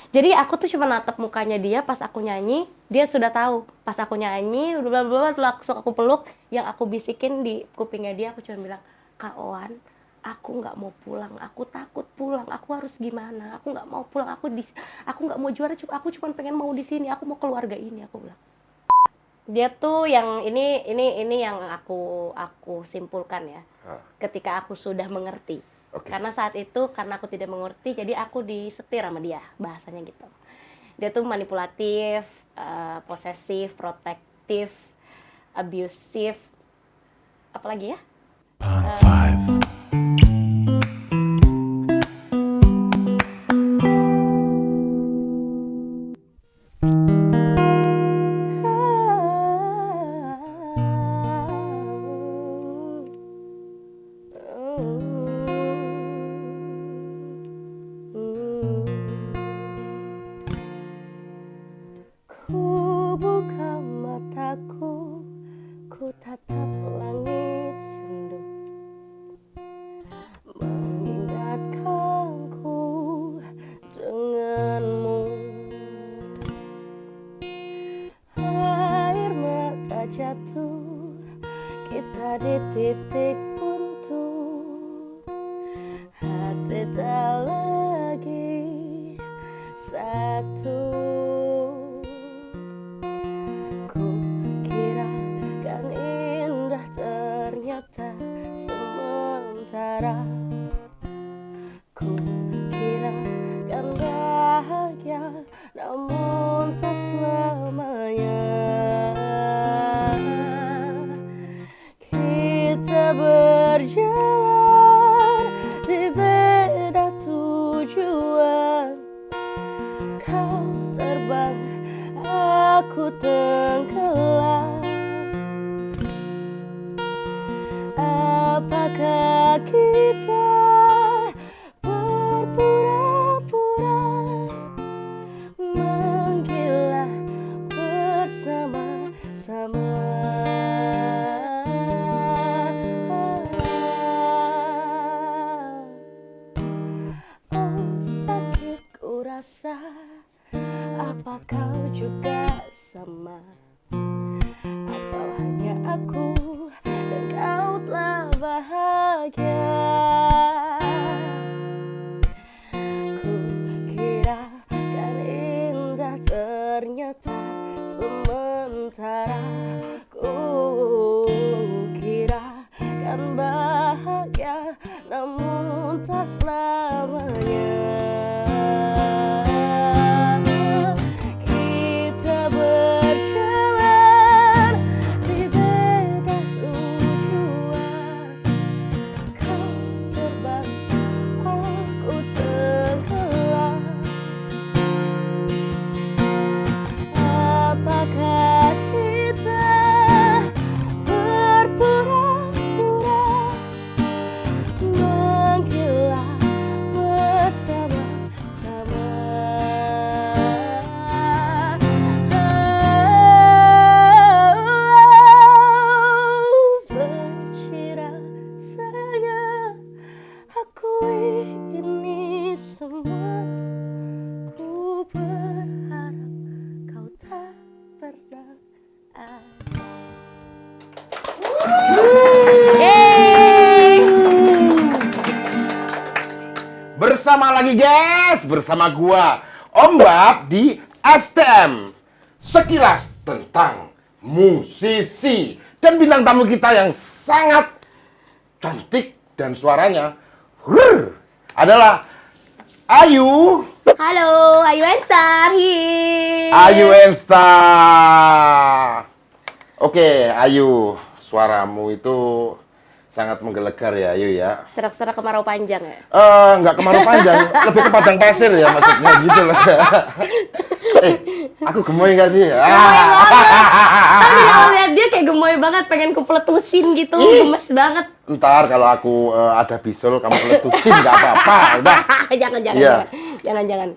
Jadi aku tuh cuma natap mukanya dia pas aku nyanyi, dia sudah tahu. Pas aku nyanyi, blablabla, langsung aku peluk, yang aku bisikin di kupingnya dia, aku cuma bilang, Kak Oan, aku nggak mau pulang, aku takut pulang, aku harus gimana? Aku nggak mau pulang, aku nggak mau juara, aku cuma pengen mau di sini, aku mau keluarga ini, aku bilang. Dia tuh yang ini yang aku simpulkan ya. Ketika aku sudah mengerti. Karena saat itu karena aku tidak mengerti, jadi aku disetir sama dia, bahasanya gitu. Dia tuh manipulatif, posesif, protektif, abusive, apalagi ya? Pond 5. Ku buka mataku, ku tatap langit sendu, mengingatkanku denganmu. Air mata jatuh, kita di titik buntu, hati tak lagi satu. Ku kira kan indah, ternyata sementara. Ku kira kan bahagia, namun tak selamanya. Kita berjalan di beda tujuan. Kau terbang, aku tenggelam. Apakah kita berpura-pura menggila bersama-sama? Oh, sakit ku rasa, apa kau juga sama? Atau hanya aku dan kau telah bahagia? Ku kira kan indah, ternyata sementara. Ku kira kan bahagia, namun tak selamanya. Kita berjalan di beda tujuan. Kau terbang, aku tenggelam. Apakah kita berpura-pura menggila bersama-sama? Benci rasanya akui ini semua. Ku berharap kau tak pernah ada. Yeay! Bersama lagi guys, bersama gua Om Bab di STM. Sekilas tentang musisi dan bintang tamu kita yang sangat cantik dan suaranya adalah Ayu. Halo, Ayu Enstar here. Ayu Ensta. Oke, Ayu, suaramu itu sangat menggelegar ya, Ayu ya. Serak-serak kemarau panjang ya? Nggak kemarau panjang, lebih ke padang pasir ya maksudnya gitu loh. Aku gemoy nggak sih? Tadi kalau lihat dia kayak gemoy banget, pengen kupeletusin gitu, gemes banget. Ntar kalau aku ada bisul, kamu letusin nggak apa-apa, udah. Jangan. Iya. Jangan.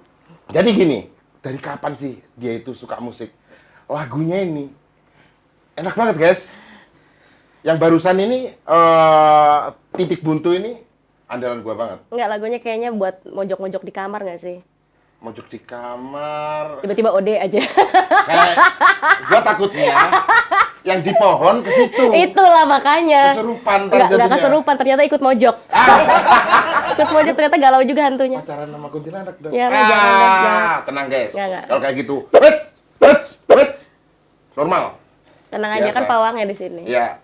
Jadi gini, dari kapan sih dia itu suka musik? Lagunya ini enak banget guys. Yang barusan ini Titik Buntu ini andalan gua banget. Enggak, lagunya kayaknya buat mojok-mojok di kamar nggak sih? mojok di kamar. Tiba-tiba ode aja. Kayak gua takutnya yang di pohon ke situ. Itulah makanya. Kesurupan Nggak jadinya. kesurupan, ternyata ikut mojok. Ikut mojok, ternyata galau juga hantunya. Pacaran sama kuntilanak dong. Ya, jangan. Tenang guys. Nggak. Kalau kayak gitu, wait. Normal. Tenang aja, Biasa. kan pawangnya di sini. Iya.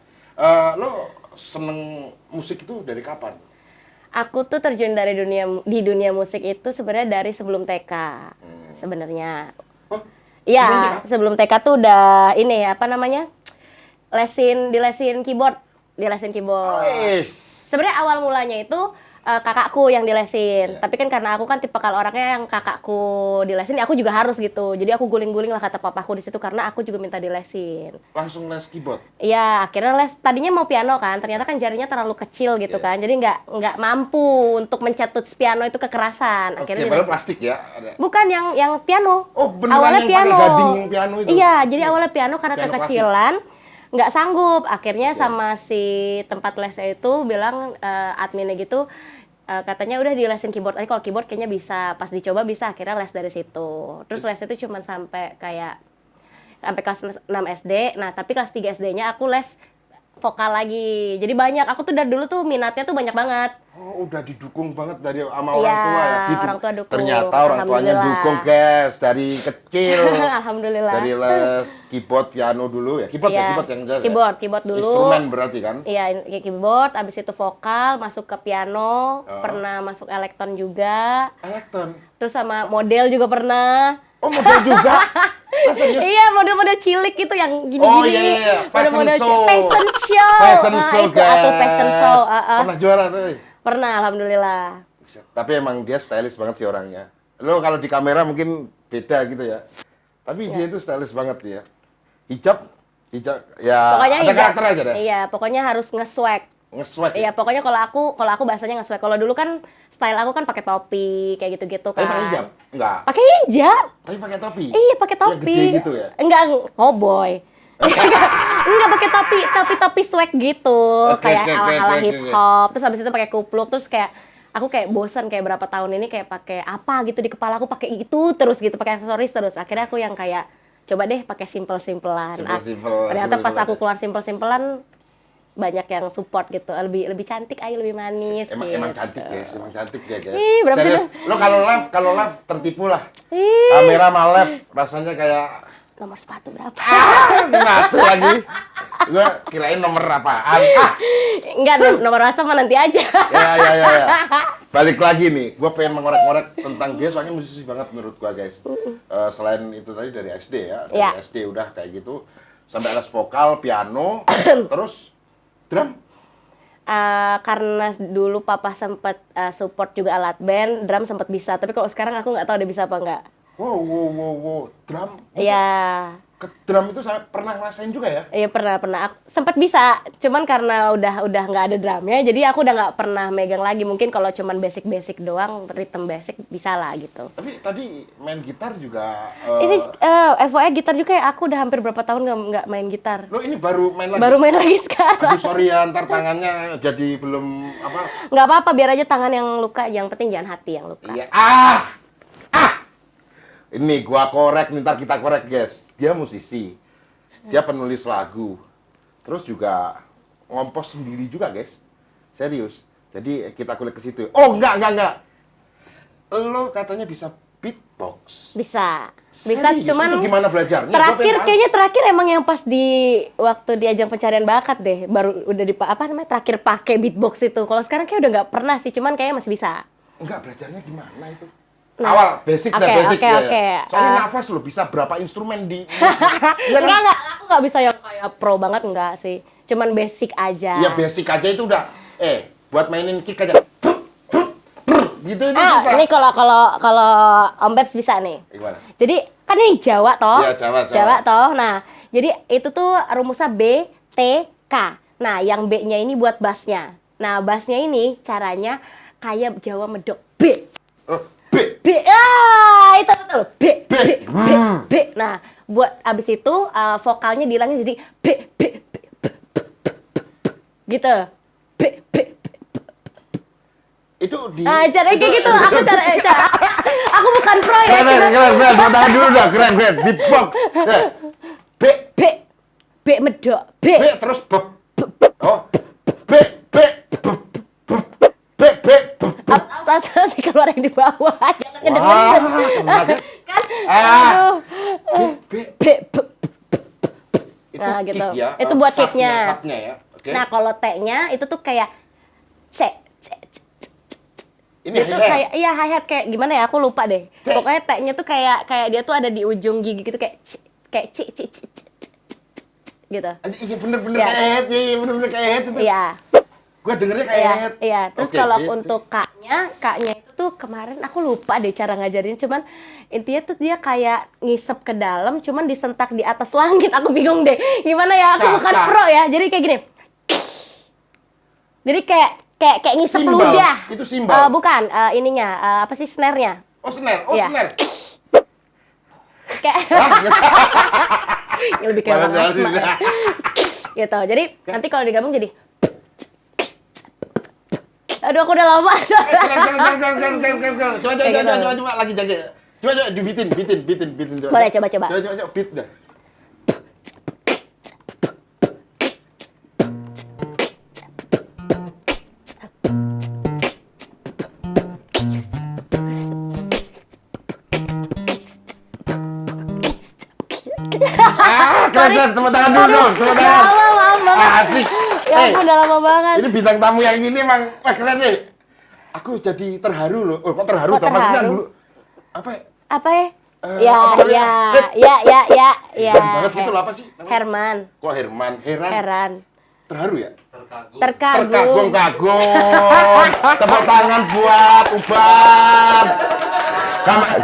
Lo seneng musik itu dari kapan? Aku tuh terjun di dunia musik itu sebenarnya dari sebelum TK. Sebenarnya. Oh, Iya, sebelum TK tuh udah ini apa namanya? Dilesin keyboard. Wes. Sebenarnya awal mulanya itu kakakku yang dilesin. Iya. Tapi kan karena aku kan tipe kalau orangnya yang kakakku dilesin, ya aku juga harus gitu. Jadi aku guling-guling lah kata papaku di situ karena aku juga minta dilesin. Langsung les keyboard. Iya, akhirnya les. Tadinya mau piano kan, ternyata kan jarinya terlalu kecil gitu kan. Jadi nggak mampu untuk mencet touch piano itu kekerasan. Oke, Akhirnya padahal dilesin. plastik ya. Ada. Bukan yang piano. Oh, beneran awalnya yang pakai piano. gading piano itu? Iya, jadi awalnya piano karena Piano kekecilan. Nggak sanggup. Akhirnya sama si tempat lesnya itu bilang adminnya gitu, katanya udah dilesin keyboard aja, kalau keyboard kayaknya bisa. Pas dicoba bisa, akhirnya les dari situ. Terus les itu cuma sampai kelas 6 SD. Nah, tapi kelas 3 SD-nya aku les vokal lagi. Jadi banyak. Aku tuh dari dulu tuh minatnya tuh banyak banget. Oh, udah didukung banget dari sama Iya, orang tua ya. orang tua dukung. Ternyata orang tuanya Alhamdulillah. dukung, guys, dari kecil. Alhamdulillah. Dari les keyboard, piano dulu ya. Keyboard Iya, keyboard yang jelas. keyboard dulu. Instrumen berarti kan? Iya, keyboard, abis itu vokal, masuk ke piano, pernah masuk elektron juga. Elektron. Terus sama model juga pernah. Oh, model juga? Ah, serius? Iya, model-model cilik itu yang gini-gini. Oh, iya. Fashion Model-model show. Fashion show. Fashion Ah, show, itu guys. atau fashion show. Pernah juara tuh. Pernah, alhamdulillah. Tapi emang dia stylish banget sih orangnya. Lo kalau di kamera mungkin beda gitu ya. Tapi dia itu stylish banget dia. Hijab ya Pokoknya ada karakter aja deh. Iya, pokoknya harus nge-swag. Nge-swag. Iya, pokoknya kalau aku bahasanya nge-swag. Kalau dulu kan style aku kan pakai topi kayak gitu-gitu kan. Tapi pakai hijab? Enggak. Pakai hijab. Tapi pakai topi. Iya, pakai Yang topi. gede gitu ya? Enggak, cowboy. Enggak pakai topi sweat gitu, Oke, kayak oke, ala-ala oke, hip oke. hop. Terus habis itu pakai kupluk, terus kayak aku kayak bosan kayak berapa tahun ini kayak pakai apa gitu di kepala aku, pakai itu terus gitu, pakai aksesoris terus. Akhirnya aku yang kayak coba deh pakai simple-simplean. Simple-simple, Ternyata pas simple-simple aku keluar simple-simplean banyak yang support gitu, lebih cantik aja, lebih manis Emang gitu. cantik guys, emang cantik dia guys. Ih, berapa Serius, sih, lo kalau live tertipu lah. Ih, Kamera sama live rasanya kayak nomor sepatu berapa? sepatu lagi. Gua kirain nomor apaan. Enggak, nomor WhatsApp mah nanti aja. Ya. Balik lagi nih, gue pengen mengorek-ngorek tentang dia, soalnya musisi banget menurut gue guys. Selain itu tadi dari SD ya, dari Iya. SD udah kayak gitu, sampai les vokal, piano, terus drum. Karena dulu papa sempat support juga alat band, drum sempat bisa. Tapi kalau sekarang aku nggak tahu dia bisa apa nggak. Wow, drum. Iya, Ke drum itu saya pernah ngerasain juga ya? iya pernah. Aku sempat bisa, cuman karena udah nggak ada drumnya, jadi aku udah nggak pernah megang lagi. Mungkin kalau cuman basic doang, rhythm basic bisa lah gitu. Tapi tadi main gitar juga. Ini FYI gitar juga ya, aku udah hampir berapa tahun nggak main gitar. Lo ini baru main lagi? Baru main lagi sekarang. Aduh sorry ya, ntar tangannya jadi belum apa. Nggak apa-apa, biar aja tangan yang luka, yang penting jangan hati yang luka. Iya. Ini gua korek, ntar kita korek guys. Dia musisi, dia penulis lagu, terus juga ngompos sendiri juga guys. Serius. Jadi kita kulik ke situ. Oh enggak. Lo katanya bisa beatbox. Bisa, Serius? cuman Itu gimana belajarnya? Gua pengen tahu. kayaknya terakhir emang yang pas waktu di ajang pencarian bakat deh, baru udah terakhir pakai beatbox itu. Kalau sekarang kayak udah nggak pernah sih, cuman kayaknya masih bisa. Enggak, belajarnya gimana itu? Nah, Awal, basic oke, dan basic ya. oke. Soalnya nafas lo bisa berapa instrumen di... Iya kan? Enggak, aku nggak bisa yang kayak pro banget, enggak sih. Cuman basic aja. Iya basic aja itu udah. Buat mainin kick aja. Gitu itu bisa. Ini kalau Om Babs bisa nih. Gimana? Jadi kan ini Jawa toh. Iya, Jawa. toh. Nah, jadi itu tuh rumusnya B, T, K. Nah, yang B-nya ini buat bassnya. Nah, bassnya ini caranya kayak Jawa medok. B. Oh, B. B. Itu betul. B. Nah, buat abis itu vokalnya dihilangin jadi B. Gitu. B. Itu di Caranya kayak gitu. Aku bukan pro ya. keren. Tepuk tangan dulu dah, keren. Beatbox. B, B. B medok. B. B terus B. Oh. B. Nanti keluar yang di bawah. Jangan kedengeran. Wah, Kan. Ah. Aduh. B. B. Itu Nah, kick gitu. ya. Itu buat Subnya, kicknya. subnya ya. Oke. Nah, kalau T-nya itu tuh kayak C. Ini Itu hi-hat. kayak iya hi-hat kayak gimana ya? Aku lupa deh. T. Pokoknya T-nya tuh kayak dia tuh ada di ujung gigi gitu kayak ci gitu. Iya bener-bener Ya. kayak head, iya bener-bener kayak head itu. Iya. Gua dengernya kayak Iya, head. iya. Terus Oke, kalau B. untuk K-nya itu tuh kemarin aku lupa deh cara ngajarin, cuman intinya tuh dia kayak ngisep ke dalam, cuman disentak di atas langit. Aku bingung deh. Gimana ya? Aku bukan pro ya. Jadi kayak gini. Jadi kayak ngisep Simbal. ludah. Itu simbal. Bukan, ininya apa sih snare-nya? Oh, snare. Iya. Snare. Kayak lebih kayak orang asma ya. Gitu. Jadi nanti kalau digabung jadi aduh aku udah lama. Keren. Coba lagi jaga. Coba dibitin. Coba. Boleh, coba. Coba beat dah. Keren, tepuk tangan dulu dong, tepuk tangan. Maaf banget. Asik. Ya ampun, udah lama banget. Ini bintang tamu yang ini emang wah keren nih. Aku jadi terharu loh. Oh, kok terharu? Kok Toh? Maksudnya terharu? dulu apa ya? Apa ya? apa namanya? Ya. Keren banget itu apa sih? namanya? Herman. Kok Herman? Heran. Terharu ya? Terkagum. Kagum. Tepuk tangan buat Uban.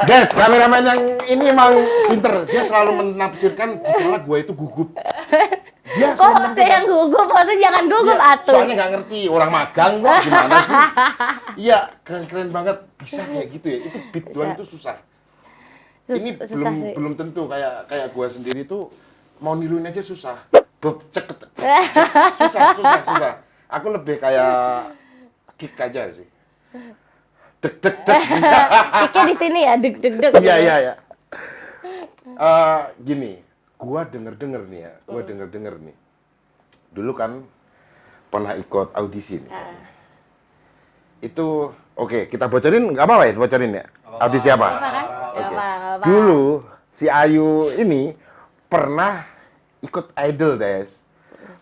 Guys, kameramen yang ini emang pinter. Dia selalu menafsirkan dikala gua itu gugup. Dia Kok selalu hostnya yang gugup? Hostnya jangan gugup Iya, atuh. soalnya nggak ngerti orang magang kok gimana sih? Iya, keren banget. Bisa kayak gitu ya. Itu beat doang itu susah. Ini Susah sih. belum tentu kayak gua sendiri tuh mau niruin aja susah. Ceket. Susah. Aku lebih kayak kick aja sih. Dek. Kicknya di sini ya, deg. Iya. Gini, gua denger nih ya. Dulu kan pernah ikut audisi nih. Itu oke, kita bocorin nggak apa-apa ya, bocorin ya. Audisi apa? Apa kan? Oke. Apa. Dulu si Ayu ini pernah ikut Idol, Des.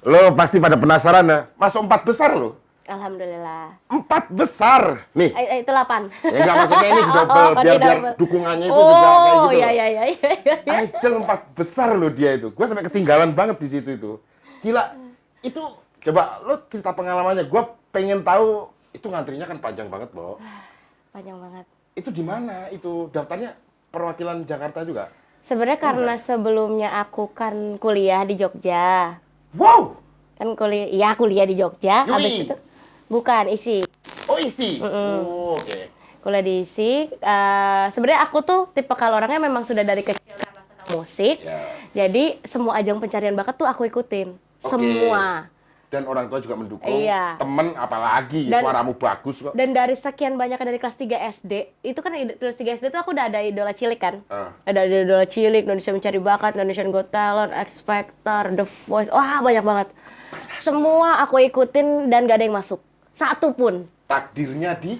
Lo pasti pada penasaran ya. Masuk 4 besar lo. Alhamdulillah. 4 besar. Nih, Itu 8. ya nggak maksudnya ini double biar double. dukungannya itu juga kayak gitu. Oh, loh. iya. Idol 4 besar lo dia itu. Gue sampai ketinggalan banget di situ itu. Gila. Itu coba lo cerita pengalamannya. Gue pengen tahu itu ngantrinya kan panjang banget, Bo. Panjang banget. Itu di mana? Itu daftarnya perwakilan Jakarta juga. Sebenarnya karena sebelumnya aku kan kuliah di Jogja. Wow. Kan kuliah di Jogja. Yui. Habis itu bukan isi. Oh, isi. Oh, oke. Kuliah di isi. Sebenarnya aku tuh tipe kalau orangnya memang sudah dari kecil karena senang musik. Ya. Jadi semua ajang pencarian bakat tuh aku ikutin. Oke. Semua. Dan orang tua juga mendukung. Iya. Temen apalagi Dan- suaramu bagus kok. Dan dari sekian banyak dari kelas 3 SD, itu kan kelas 3 SD tuh aku udah ada idola cilik kan. Ada idola cilik, Indonesia Mencari Bakat, Indonesian Got Talent, X Factor, The Voice. Wah, banyak banget. Semua aku ikutin dan gak ada yang masuk. Satu pun. Takdirnya di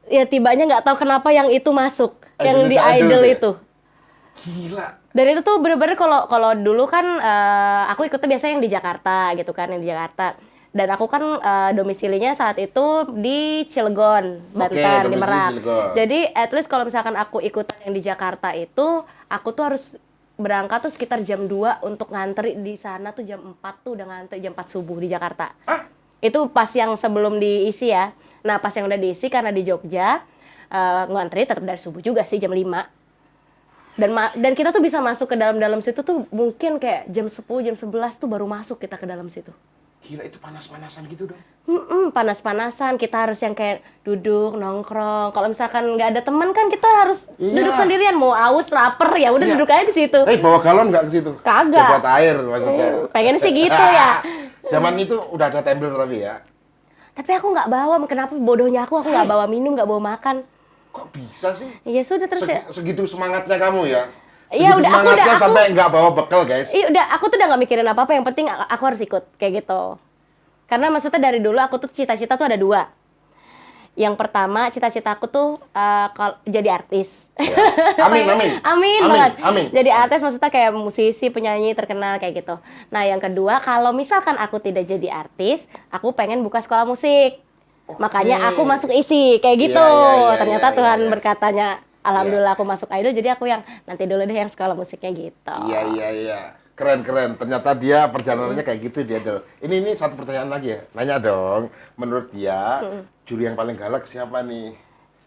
Ya tibanya nggak tahu kenapa yang itu masuk. Yang di Indonesia Idol Idol ya? itu. gila. Dan itu tuh bener-bener kalau dulu kan aku ikutnya biasanya yang di Jakarta gitu kan, yang di Jakarta. Dan aku kan domisilinya saat itu di Cilegon, Banten, di domisili Merak. Cilegon. Jadi at least kalau misalkan aku ikutan yang di Jakarta itu, aku tuh harus berangkat tuh sekitar jam 2 untuk ngantri di sana tuh jam 4 tuh udah ngantri jam 4 subuh di Jakarta. Itu pas yang sebelum diisi ya. Nah, pas yang udah diisi karena di Jogja ngantri tetap dari subuh juga sih jam 5. Dan kita tuh bisa masuk ke dalam situ tuh mungkin kayak jam 10, jam 11 tuh baru masuk kita ke dalam situ. Gila, itu panas-panasan gitu dong. Panas-panasan, kita harus yang kayak duduk, nongkrong. Kalau misalkan nggak ada teman kan kita harus Iya. duduk sendirian. Mau aus, lapar, ya udah Iya. duduk aja di situ. Bawa galon nggak ke situ? Kagak. Ya, buat air maksudnya. Pengen sih gitu ya. Zaman itu udah ada tembel tapi ya. Tapi aku nggak bawa, kenapa bodohnya aku nggak bawa minum, nggak bawa makan. Kok bisa sih? Iya sudah terus ya. Segitu semangatnya kamu ya? Iya Segitu udah, semangatnya sampai nggak bawa bekal, guys. Iya udah, aku tuh udah nggak mikirin apa-apa, yang penting aku harus ikut kayak gitu. Karena maksudnya dari dulu aku tuh cita-cita tuh ada 2. Yang pertama cita-cita aku tuh kalau jadi artis. Ya. Amin, amin. Amin banget. Amin. Jadi artis maksudnya kayak musisi, penyanyi terkenal kayak gitu. Nah yang kedua, kalau misalkan aku tidak jadi artis, aku pengen buka sekolah musik. Oke. Makanya aku masuk isi kayak gitu. Iya, Ternyata iya, Tuhan iya. berkatanya, alhamdulillah aku masuk idol. Jadi aku yang nanti dulu deh yang sekolah musiknya gitu. Iya. Keren. Ternyata dia perjalanannya kayak gitu dia, Del. Ini satu pertanyaan lagi ya. Nanya dong. Menurut dia, juri yang paling galak siapa nih?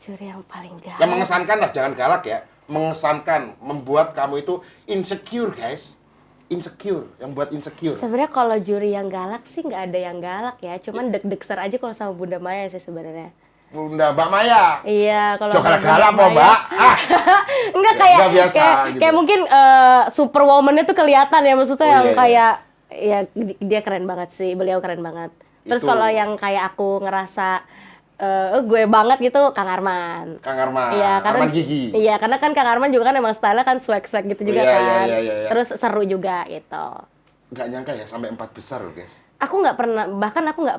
Juri yang paling galak. Yang mengesankan lah, jangan galak ya. Mengesankan, membuat kamu itu insecure, guys. Insecure, yang buat insecure. Sebenarnya kalau juri yang galak sih nggak ada yang galak ya. Cuman deg-degser aja kalau sama Bunda Maya sih sebenarnya. Bunda Mbak Maya. Iya, kalau Jangan sama galak Bunda mau, Maya- Mbak. Ah, Enggak nggak biasa, gitu. kayak mungkin superwoman-nya tuh kelihatan ya, maksudnya Oh, yang iya. kayak ya dia keren banget sih, beliau keren banget. Terus Itu. kalau yang kayak aku ngerasa gue banget gitu, Kang Arman. Kang Arman. Iya, karena Arman Gigi. Iya, karena kan Kang Arman juga kan emang style-nya kan swag-swag gitu juga Iya, kan. iya. Terus seru juga gitu. Nggak nyangka ya sampai 4 besar loh, guys. Aku nggak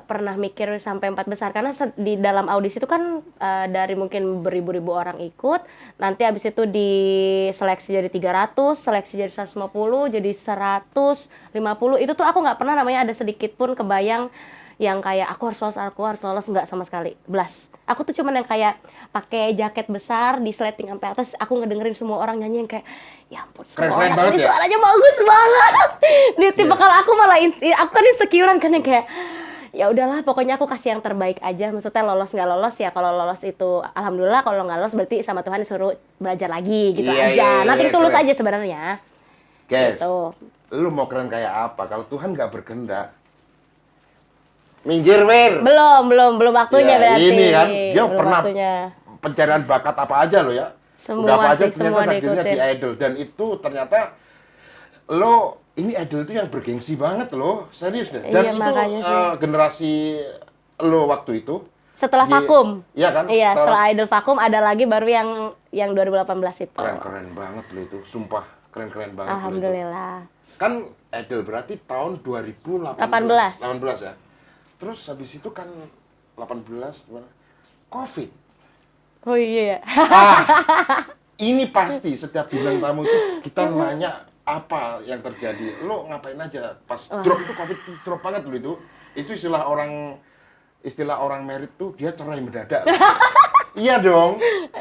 pernah mikir sampai 4 besar, karena di dalam audisi itu kan dari mungkin beribu-ribu orang ikut, nanti abis itu diseleksi jadi 300, seleksi jadi 150, jadi 150, itu tuh aku nggak pernah namanya ada sedikit pun kebayang yang kayak aku harus lolos, nggak sama sekali, belas. Aku tuh cuman yang kayak pakai jaket besar, disleting sampai atas, aku ngedengerin semua orang nyanyi yang kayak, ya ampun, semua Keren-keren orang banget ini ya? suaranya bagus banget. Di tipe kalau aku malah aku kan insecurean kan yang kayak ya udahlah pokoknya aku kasih yang terbaik aja, maksudnya lolos nggak lolos ya, kalau lolos itu alhamdulillah, kalau nggak lolos berarti sama Tuhan disuruh belajar lagi gitu Iya, aja. iya, Nanti iya, tulus keren. aja sebenarnya. Guys, Gitu. lu mau keren kayak apa? Kalau Tuhan nggak berkehendak, minggir, Wir. Belum waktunya Ya, berarti. ini kan, dia Belum pernah waktunya. pencarian bakat apa aja lo ya. Semua Udah apa aja sih, ternyata semua takdirnya di diikutin. idol. Dan itu ternyata lo, ini idol itu yang bergengsi banget lo, serius deh. Dan Iya, itu makanya sih. generasi lo waktu itu. Setelah Di- vakum. Iya kan? Iya, setelah idol vakum ada lagi baru yang 2018 itu. Keren-keren banget lo itu, sumpah. Keren-keren banget lo itu. Alhamdulillah. Kan idol berarti tahun 2018. 18 ya. Terus habis itu kan 18 COVID. Oh iya. Ah, ini pasti setiap bintang tamu itu kita nanya apa yang terjadi. Lo ngapain aja pas drop itu, COVID itu drop banget lo itu. Itu istilah orang merit tuh dia cerai mendadak. Iya dong.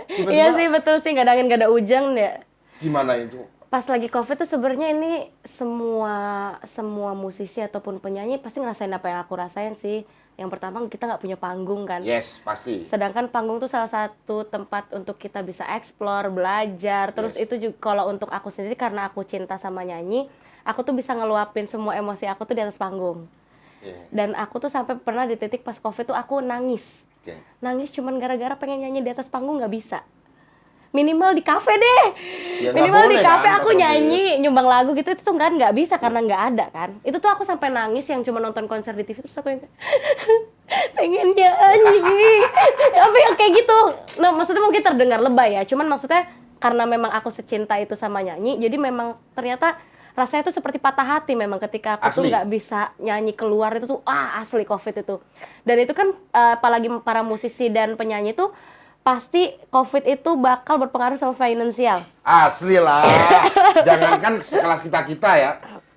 Tiba-tiba, Iya sih, betul sih, nggak ada angin nggak ada hujan ya. gimana itu? Pas lagi COVID tuh sebenarnya ini semua musisi ataupun penyanyi pasti ngerasain apa yang aku rasain sih. Yang pertama kita nggak punya panggung kan. Yes, pasti. Sedangkan panggung tuh salah satu tempat untuk kita bisa explore, belajar. Terus Yes. itu juga kalau untuk aku sendiri, karena aku cinta sama nyanyi, aku tuh bisa ngeluapin semua emosi aku tuh di atas panggung. Iya. Dan aku tuh sampai pernah di titik pas COVID tuh aku nangis. Oke. Nangis cuman gara-gara pengen nyanyi di atas panggung, nggak bisa. Minimal di kafe deh. Ya, nggak Minimal di boleh kafe kan, aku pas nyanyi, nyumbang lagu gitu, itu tuh kan nggak bisa karena nggak ada kan. Itu tuh aku sampai nangis yang cuma nonton konser di TV, terus aku yang pengen nyanyi. Apa yang kayak gitu. Nah, maksudnya mungkin terdengar lebay ya, cuman maksudnya karena memang aku secinta itu sama nyanyi, jadi memang ternyata rasanya tuh seperti patah hati memang ketika aku tuh Asli. nggak bisa nyanyi keluar itu tuh asli COVID itu. Dan itu kan apalagi para musisi dan penyanyi tuh pasti COVID itu bakal berpengaruh sama finansial. Asli lah. Jangankan sekelas kita ya.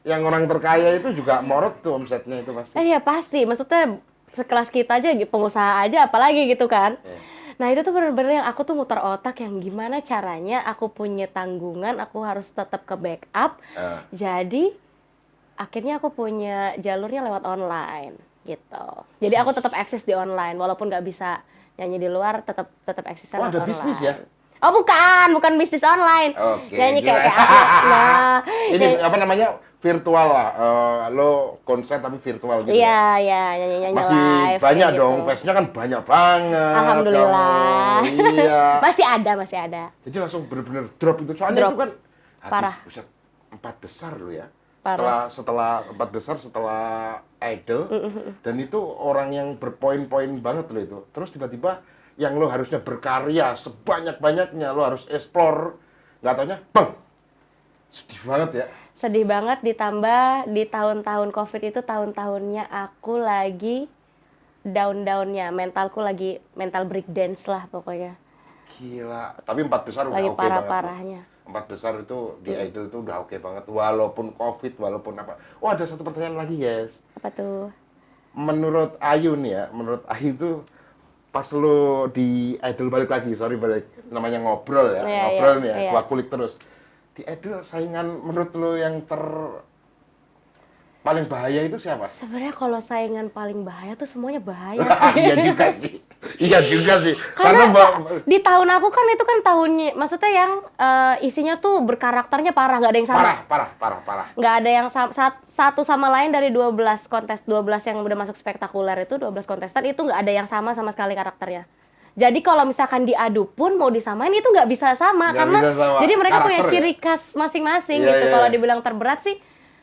Yang orang terkaya itu juga morot tuh omsetnya itu pasti. Iya pasti, maksudnya sekelas kita aja, pengusaha aja apalagi gitu kan. Nah itu tuh bener-bener yang aku tuh muter otak, yang gimana caranya aku punya tanggungan, aku harus tetap ke backup. Jadi akhirnya aku punya jalurnya lewat online gitu. Jadi aku tetap eksis di online, walaupun nggak bisa nyanyi di luar, tetap eksis Oh, lewat ada online. bisnis ya? Oh bukan bisnis online. Oke, Nyanyi kira- kayak aku. Nah, Ini apa namanya? Virtual lah. Lo konser tapi virtual gitu. iya, nyanyi Masih live. banyak kayak dong, gitu. fans-nya kan banyak banget. Alhamdulillah. kamu. Iya. Masih ada. Jadi langsung bener-bener drop itu. Soalnya Drop. itu kan habis, Parah. buset, 4 besar lo ya. setelah empat besar, setelah Idol, dan itu orang yang berpoin-poin banget loh itu. Terus tiba-tiba yang lo harusnya berkarya sebanyak-banyaknya, lo harus explore, nggak taunya, bang, sedih banget ya. Sedih banget, ditambah di tahun-tahun COVID itu tahun-tahunnya aku lagi down-downnya, mentalku lagi mental breakdance lah pokoknya. Gila, tapi empat besar udah Lagi oke banget. parah-parahnya. Empat besar itu di Idol itu udah oke banget, walaupun COVID, walaupun apa. Oh, ada satu pertanyaan lagi, guys. Apa tuh? Menurut Ayu nih ya, menurut Ayu tuh pas lo di Idol balik lagi, balik namanya ngobrol ya, Iya, ngobrol iya, nih ya, iya. gua kulik terus. Di Idol saingan menurut lo yang paling bahaya itu siapa? Sebenarnya kalau saingan paling bahaya tuh semuanya bahaya sih. Iya juga sih. Iya juga sih. Karena di tahun aku kan itu kan tahunnya, maksudnya yang isinya tuh berkarakternya parah, nggak ada yang sama. parah. Nggak ada yang satu sama lain dari 12 kontes, 12 yang udah masuk spektakuler itu, 12 kontestan itu nggak ada yang sama sekali karakternya. Jadi kalau misalkan diadu pun mau disamain itu nggak bisa sama, Nggak karena bisa sama. jadi mereka punya Karakter ya? ciri khas masing-masing Iya, gitu. iya, Kalau iya. dibilang terberat sih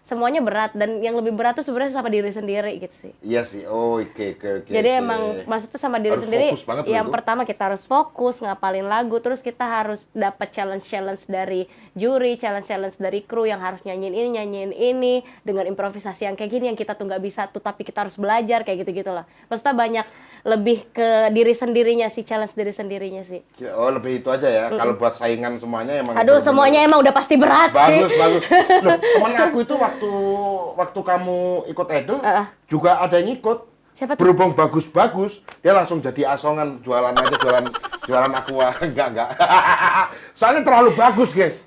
semuanya berat, dan yang lebih berat tuh sebenarnya sama diri sendiri gitu sih. Iya sih. Oh, oke. Jadi emang maksudnya sama diri Harus sendiri. fokus banget loh Yang itu. pertama kita harus fokus ngapalin lagu, terus kita harus dapat challenge dari juri, challenge dari kru yang harus nyanyiin ini dengan improvisasi yang kayak gini yang kita tuh nggak bisa tuh, tapi kita harus belajar kayak gitu lah. Maksudnya banyak lebih ke diri sendirinya sih, challenge diri sendirinya sih. Oh, lebih itu aja ya. Kalau buat saingan semuanya emang Aduh, bener-bener semuanya emang udah pasti berat sih. bagus. Loh, temen aku itu waktu kamu ikut Idol juga ada yang ikut. Siapa tuh? Berhubung bagus, dia langsung jadi asongan, jualan aqua. Enggak. Soalnya terlalu bagus, guys.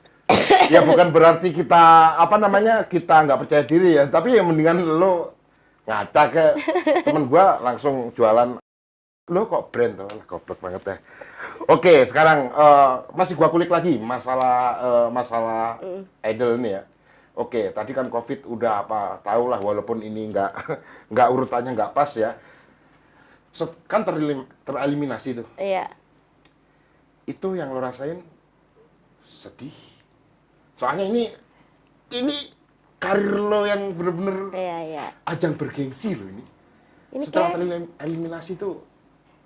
Ya bukan berarti kita kita nggak percaya diri ya, tapi ya mendingan lo ngaca ke temen gua langsung jualan. Lo kok brand tuh, lah goblok banget ya. Oke, sekarang masih gua kulik lagi masalah Idol ini ya. Oke, tadi kan COVID udah tahu lah, walaupun ini nggak urutannya nggak pas ya. Kan tereliminasi tuh. Iya. Itu yang lo rasain sedih. Soalnya ini karir lo yang bener-bener Iya. ajang bergengsi lo ini. Ini Setelah kayak tereliminasi tuh.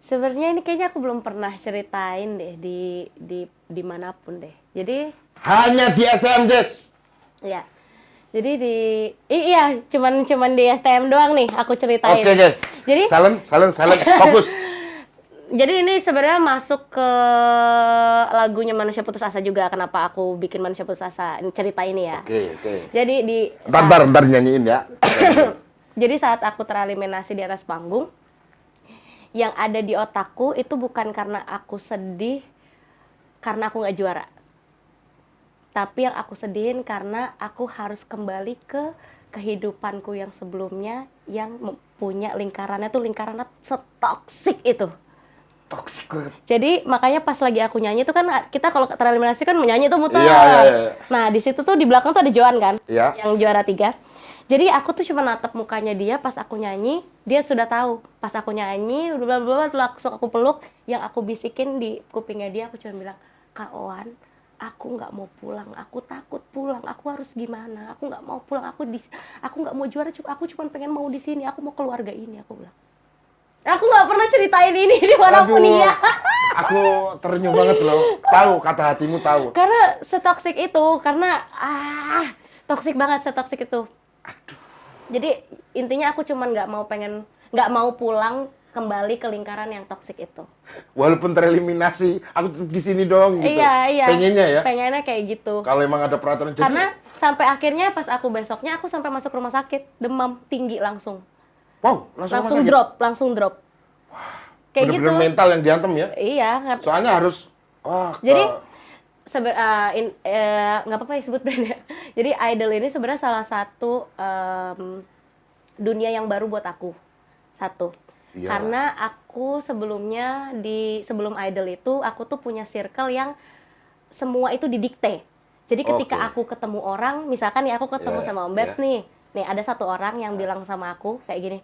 sebenarnya ini kayaknya aku belum pernah ceritain deh di manapun deh. Jadi Hanya di STM, Jess. ya. Jadi iya, cuman di STM doang nih aku ceritain. Oke, Jess. Jadi Silent, fokus. jadi ini sebenarnya masuk ke lagunya Manusia Putus Asa juga. Kenapa aku bikin Manusia Putus Asa? Ini cerita ini ya. Oke. Jadi Bentar nyanyiin ya. jadi saat aku tereliminasi di atas panggung, yang ada di otakku itu bukan karena aku sedih karena aku nggak juara. Tapi yang aku sedihin karena aku harus kembali ke kehidupanku yang sebelumnya yang punya lingkarannya setoksik itu. Toxic banget. Jadi makanya pas lagi aku nyanyi itu kan kita kalau tereliminasi kan menyanyi tuh muter. Iya. Nah di situ tuh di belakang tuh ada Joan kan, Iya. yang juara 3. Jadi aku tuh cuma natap mukanya dia pas aku nyanyi, dia sudah tahu. Pas aku nyanyi, langsung aku peluk, yang aku bisikin di kupingnya dia, aku cuma bilang, Kak Oan, aku nggak mau pulang, aku takut pulang, aku harus gimana? Aku nggak mau pulang, aku nggak mau juara, aku cuma pengen mau di sini, aku mau keluarga ini, aku bilang. Aku nggak pernah ceritain ini dimanapun Aduh, iya. Aku terenyuh banget loh. Tahu, kata hatimu tahu. Karena setoksik itu, karena toksik banget, setoksik itu. Jadi intinya aku cuman nggak mau pulang kembali ke lingkaran yang toksik itu. Walaupun tereliminasi, aku di sini dong gitu. Iya. Pengennya ya. Pengennya kayak gitu. Kalau emang ada peraturan jadi. Karena sampai akhirnya pas aku besoknya aku sampai masuk rumah sakit, demam tinggi langsung. Wow, langsung Langsung drop. Kayak gitu. Bener-bener mental yang diantem ya. Iya. Soalnya harus Jadi nggak apa-apa ya sebut brand ya. Jadi Idol ini sebenarnya salah satu dunia yang baru buat aku. Satu. Iya. Karena aku sebelum Idol itu aku tuh punya circle yang semua itu didikte. Jadi ketika aku ketemu orang, misalkan nih aku ketemu sama Om Bebs nih ada satu orang yang bilang sama aku kayak gini,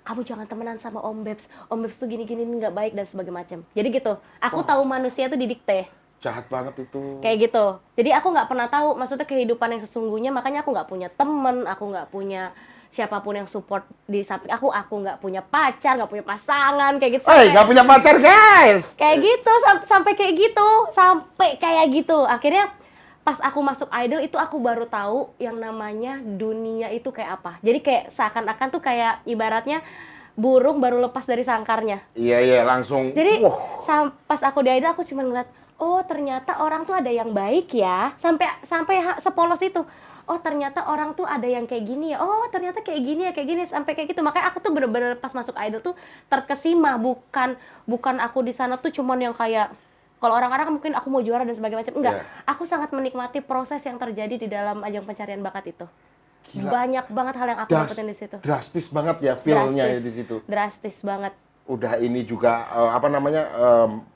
kamu jangan temenan sama Om Bebs tuh gini-gini nggak baik dan sebagainya macam. Jadi gitu, aku tahu manusia tuh didikte. Jahat banget itu. Kayak gitu. Jadi aku nggak pernah tahu maksudnya kehidupan yang sesungguhnya, makanya aku nggak punya temen, aku nggak punya siapapun yang support di samping aku nggak punya pacar, nggak punya pasangan, kayak gitu. Nggak punya pacar guys. Kayak gitu, sampai kayak gitu, sampai kayak gitu. Akhirnya pas aku masuk idol itu aku baru tahu yang namanya dunia itu kayak apa. Jadi kayak seakan-akan tuh kayak ibaratnya burung baru lepas dari sangkarnya. Iya langsung. Jadi pas aku di idol aku cuma ngeliat, oh ternyata orang tuh ada yang baik ya, sampai sepolos itu. Oh ternyata orang tuh ada yang kayak gini ya, oh ternyata kayak gini ya, kayak gini, sampai kayak gitu. Makanya aku tuh bener-bener pas masuk idol tuh terkesima, bukan aku di sana tuh cuman yang kayak kalau orang-orang mungkin aku mau juara dan sebagainya macam, enggak. Aku sangat menikmati proses yang terjadi di dalam ajang pencarian bakat itu. Gila. Banyak banget hal yang aku dapetin di situ. Drastis banget ya feel-nya di situ. Drastis banget. Udah ini juga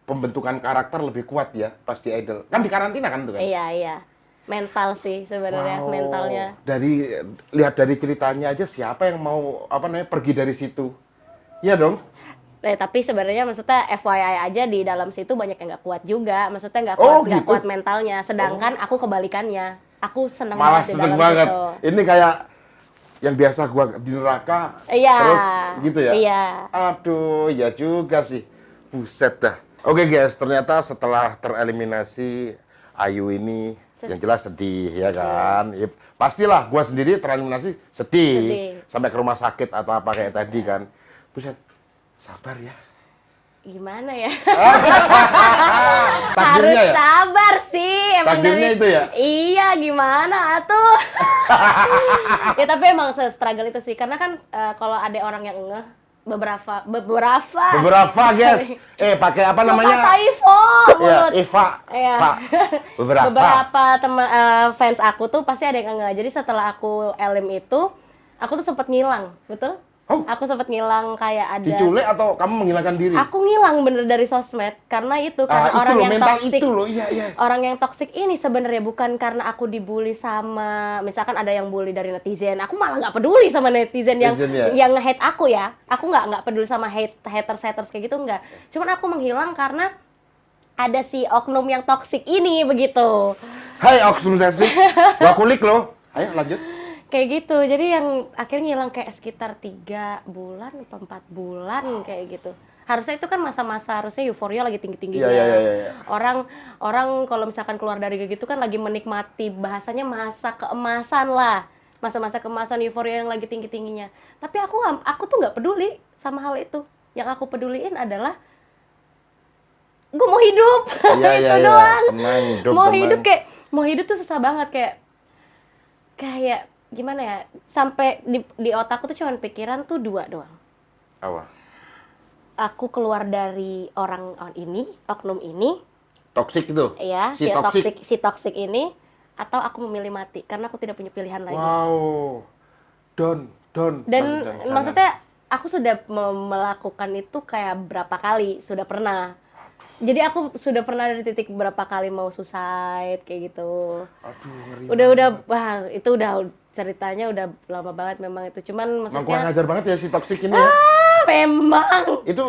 pembentukan karakter lebih kuat ya pas di idol. Kan di karantina kan tuh kan? Iya. Mental sih sebenarnya, mentalnya. Lihat dari ceritanya aja siapa yang mau pergi dari situ. Iya dong. Tapi sebenarnya maksudnya FYI aja di dalam situ banyak yang nggak kuat juga. Maksudnya nggak gitu? kuat mentalnya. Sedangkan aku kebalikannya. Aku seneng Malah banget di seneng dalam banget. situ. Ini kayak yang biasa gua di neraka. Iya. Terus gitu ya. Iya. Aduh, ya juga sih. Buset dah. Oke guys, ternyata setelah tereliminasi Ayu ini yang jelas sedih ya kan. Ya, pastilah gua sendiri tereliminasi sedih. Sampai ke rumah sakit atau apa kayak tadi kan. Buset. Sabar ya. Gimana ya? Takdirnya Harus ya? sabar sih. Takdirnya itu ya? Iya, gimana atuh? Ya tapi emang se-struggle itu sih. Karena kan kalau ada orang yang ngeh, beberapa guys. Pakai apa namanya? Kata Ivo. Iya, Iva. Iya. Pak. Beberapa teman fans aku tuh pasti ada yang ngeh. Jadi setelah aku elim itu, aku tuh sempat ngilang, betul? Oh. Aku sempat ngilang kayak ada. Diculik atau kamu menghilangkan diri? Aku ngilang bener dari sosmed karena orang yang toksik. Itu loh, iya. Orang yang toksik ini sebenarnya bukan karena aku dibully sama, misalkan ada yang bully dari netizen. Aku malah nggak peduli sama netizen yang nge-hate aku ya. Aku nggak peduli sama haters kayak gitu, nggak. Cuman aku menghilang karena ada si oknum yang toksik ini begitu. Hai oknum toksik, gua kulik loh. Ayo lanjut. Kayak gitu, jadi yang akhirnya ngilang kayak sekitar 3 bulan atau 4 bulan kayak gitu. Harusnya itu kan masa-masa harusnya euforia lagi tinggi-tingginya. Iya. Orang kalau misalkan keluar dari kayak gitu kan lagi menikmati bahasanya masa keemasan lah. Masa-masa keemasan euforia yang lagi tinggi-tingginya. Tapi aku tuh nggak peduli sama hal itu. Yang aku peduliin adalah gue mau hidup. Itu doang. Mau hidup tuh susah banget kayak gimana ya, sampai di otakku tuh cuman pikiran tuh 2 doang. Apa? Aku keluar dari oknum ini. Toksik itu? Iya, si toksik ini, atau aku memilih mati, karena aku tidak punya pilihan lagi. Wow, Dan maksudnya aku sudah melakukan itu kayak berapa kali, sudah pernah. Jadi aku sudah pernah dari titik berapa kali mau suicide kayak gitu. Aduh, ngeri. Wah, itu udah ceritanya udah lama banget memang itu. Cuman maksudnya kurang ajar banget ya si toksik ini ya. Memang. Itu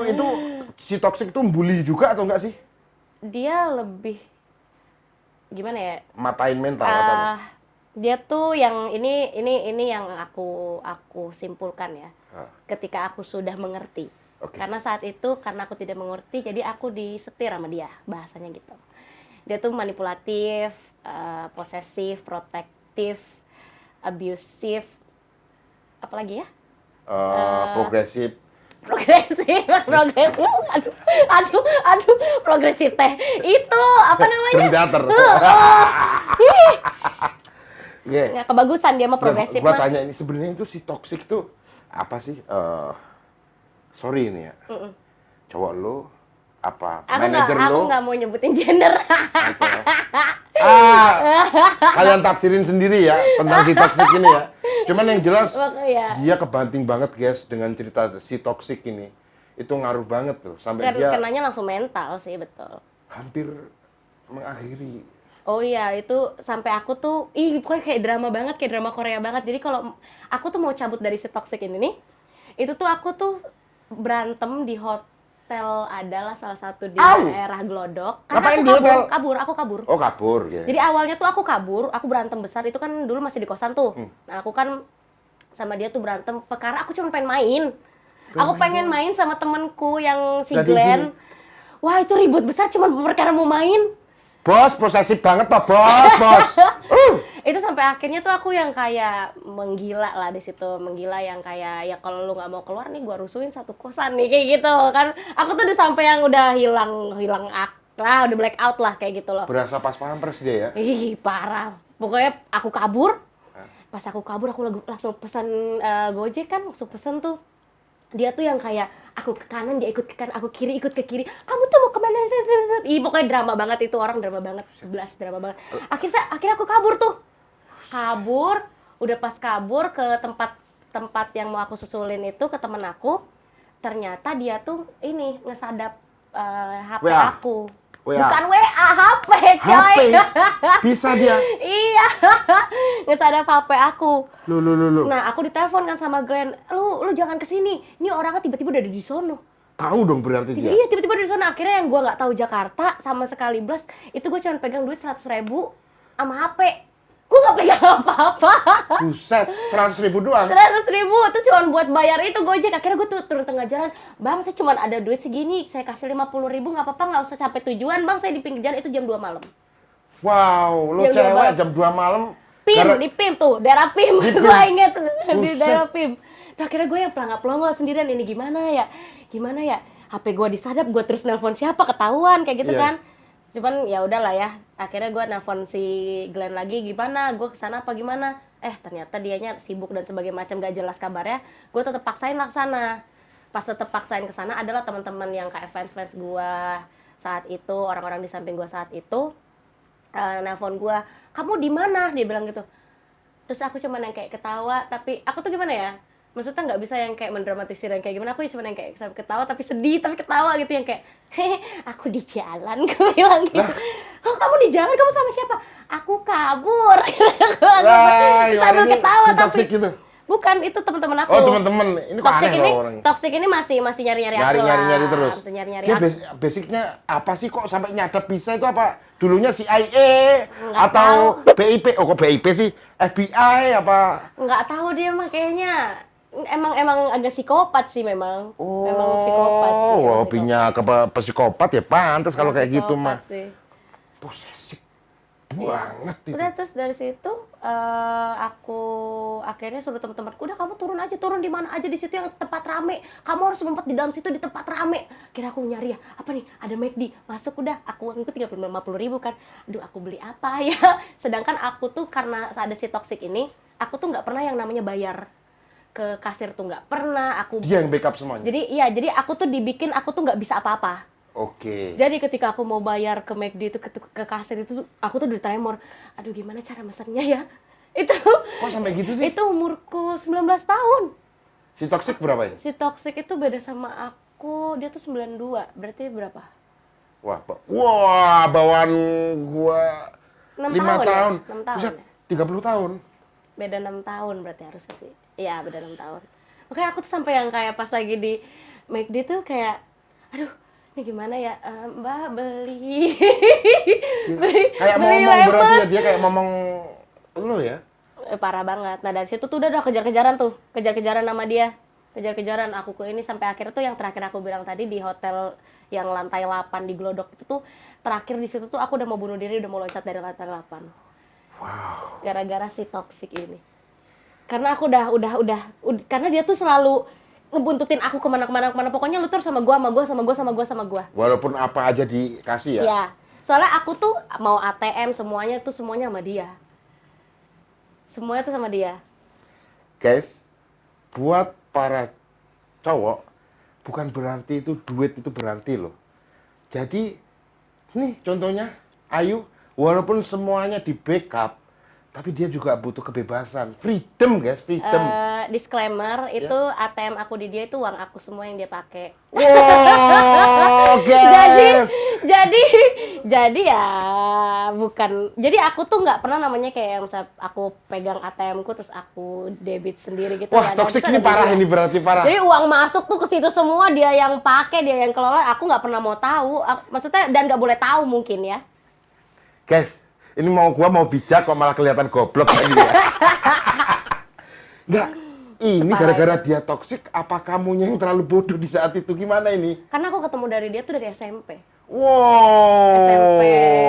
si toksik itu bully juga atau enggak sih? Dia lebih gimana ya? Matain mental atau dia tuh yang ini yang aku simpulkan ya. Ketika aku sudah mengerti. Okay. Karena saat itu karena aku tidak mengerti, jadi aku disetir sama dia, bahasanya gitu. Dia tuh manipulatif, posesif, protektif, abusive, apalagi ya? Progresif. Aduh, progresif teh. Itu apa namanya? Teater. Nggak kebagusan dia mah progresif. Gua tanya ini sebenarnya itu si toksik tuh apa sih? Sorry ini ya. Cowok lo apa? Manajer lo? Aku nggak mau nyebutin gender. Kalian tafsirin sendiri ya tentang si toksik ini ya. Cuman yang jelas dia kebanting banget guys dengan cerita si toksik ini. Itu ngaruh banget tuh sampai dia kenanya langsung mental sih, betul. Hampir mengakhiri. Oh iya, itu sampai aku tuh pokoknya kayak drama banget, kayak drama Korea banget. Jadi kalau aku tuh mau cabut dari si toksik ini nih, itu tuh aku tuh berantem di hotel adalah salah satu di Au! daerah Glodok. Ngapain aku di hotel? Aku kabur. Oh, kabur ya. Jadi awalnya tuh aku kabur, aku berantem besar, itu kan dulu masih di kosan tuh. Nah, aku kan sama dia tuh berantem, perkara aku cuma pengen main. Aku pengen main sama temenku yang si Nggak Glenn. diizinin. Wah, itu ribut besar cuma perkara mau main. Bos, posesif banget Pak Bos. Itu sampai akhirnya tuh aku yang kayak menggila lah di situ, menggila yang kayak ya kalau lu nggak mau keluar nih gua rusuhin satu kosan nih kayak gitu kan. Aku tuh udah sampai yang udah hilang akal, udah black out lah kayak gitu loh. Berasa pas pampres dia ya. Ih, parah. Pokoknya aku kabur. Pas aku kabur aku langsung pesan Gojek kan, langsung pesan tuh. Dia tuh yang kayak aku ke kanan dia ikut ke kanan, aku kiri ikut ke kiri. Kamu tuh mau kemana? Ih, pokoknya drama banget itu orang, drama banget, 11 drama banget. Akhirnya aku kabur tuh. Kabur, udah pas kabur ke tempat yang mau aku susulin itu ke temen aku. Ternyata dia tuh ini ngesadap HP WA. aku. WA. Bukan WA, HP, coy. HP. Bisa dia. Iya, ngesadap HP aku. Lu. Nah, aku ditelepon kan sama Glenn, lu jangan kesini. Ini orangnya tiba-tiba udah ada di sono. Tahu dong berarti dia. Iya, tiba-tiba ada di sono. Akhirnya yang gua nggak tahu Jakarta sama sekali Blas, itu gue cuma pegang duit 100.000 sama HP. Gue nggak pegang apa-apa. Buset, 100.000 doang. 100.000 itu cuma buat bayar itu Gojek. Akhirnya gue turun tengah jalan, bang saya cuma ada duit segini, saya kasih 50.000 nggak apa-apa, nggak usah sampai tujuan bang, saya di pinggir jalan itu jam 2 malam. Wow, lu Jam 2 cewek malam. jam 2 malam. PIM, Karena- di PIM tuh, daerah PIM, Di PIM. gue inget di Buset. daerah PIM. Tuh akhirnya gue yang pelangap-pelongo sendirian, ini gimana ya, HP gue disadap, gue terus nelpon siapa, ketahuan kayak gitu Iya. kan. Cuman ya udahlah ya, akhirnya gue nelpon si Glenn lagi, gimana, gue kesana apa gimana. Ternyata dianya sibuk dan sebagai macam gak jelas kabarnya, gue tetap paksain lah kesana. Pas tetap paksain kesana adalah teman-teman yang kayak fans-fans gue saat itu, orang-orang di samping gue saat itu, nelpon gue, kamu di mana? Dia bilang gitu. Terus aku cuma yang kayak ketawa, tapi aku tuh gimana ya? Maksudnya nggak bisa yang kayak mendramatisir yang kayak gimana. Aku cuma yang kayak ketawa tapi sedih, tapi ketawa gitu yang kayak, hehe, aku di jalan, aku bilang gitu. Oh, kamu di jalan? Kamu sama siapa? Aku kabur. Terus sambil ketawa si tapi toxic gitu. bukan, itu teman-teman aku. Oh, teman-teman. Ini Toxic aneh ini, loh orangnya. toxic ini masih nyari-nyari aku lah. Nyari terus. Masih nyari-nyari Dia aku. basicnya apa sih kok sampai nyadap bisa itu apa? Dulunya CIA Nggak atau BIP? Oh, kok BIP sih? FBI apa? Nggak tahu dia mah kayaknya. Emang agak psikopat sih memang. Oh, Emang psikopat sih. emang hobinya ke psikopat ya pantas kalau kayak gitu psikopat mah. sih. Posesif banget itu. Udah terus dari situ aku akhirnya suruh teman-temanku, udah kamu turun di mana aja di situ yang tempat rame. Kamu harus ngumpet di dalam situ di tempat rame. Kira aku nyari ya, apa nih? Ada McD. Masuk udah, aku itu 50.000 kan. Aduh, aku beli apa ya? Sedangkan aku tuh karena ada si toxic ini, aku tuh nggak pernah yang namanya bayar ke kasir tuh nggak pernah. Dia yang backup semuanya. Jadi aku tuh dibikin aku tuh nggak bisa apa-apa. Oke. Jadi ketika aku mau bayar ke McD itu ke kasir itu aku tuh udah tremor. Aduh, gimana cara mesennya ya? Itu Kok sampai gitu sih? itu umurku 19 tahun. Si toxic berapa ini? Si toxic itu beda sama aku, dia tuh 92. Berarti berapa? Wah, bawaan gua 6 5 tahun. tahun. Ya? 6 tahun. Buset, Ya? 30 tahun. Beda 6 tahun berarti harusnya sih. Iya, beda 6 tahun. Makanya aku tuh sampai yang kayak pas lagi di McD tuh kayak, aduh, ini gimana ya, Mbak beli Kayak beli ngomong lemon. berarti ya, dia kayak ngomong lu ya. Parah banget. Nah dari situ tuh udah kejar-kejaran sama dia, kejar-kejaran aku ke ini sampai akhirnya tuh yang terakhir aku bilang tadi di hotel yang lantai 8 di Glodok itu tuh terakhir di situ tuh aku udah mau bunuh diri, udah mau loncat dari lantai 8. Wow. Gara-gara si toxic ini. Karena aku udah karena dia tuh selalu ngebuntutin aku kemana-kemana, pokoknya lu tuh sama gua. Walaupun apa aja dikasih ya. Ya, soalnya aku tuh mau ATM semuanya sama dia. Semuanya tuh sama dia. Guys, buat para cowok bukan berarti itu duit itu berarti loh. Jadi nih contohnya Ayu, walaupun semuanya di backup, tapi dia juga butuh kebebasan, freedom guys, freedom. Disclaimer, itu ATM aku di dia itu uang aku semua yang dia pakai. Wow, Jadi guys. jadi ya bukan. Jadi aku tuh nggak pernah namanya kayak yang misal aku pegang ATM-ku terus aku debit sendiri gitu. Wah, toksik ini parah, ini berarti parah. Jadi uang masuk tuh ke situ semua, dia yang pakai, dia yang kelola. Aku nggak pernah mau tahu. Maksudnya dan nggak boleh tahu mungkin ya. Guys, ini gua mau bijak kok malah kelihatan goblok kayak gini ya. Nggak, ini Separah gara-gara dia toksik, apa kamunya yang terlalu bodoh di saat itu? Gimana ini? Karena aku ketemu dari dia tuh dari SMP. Wow. SMP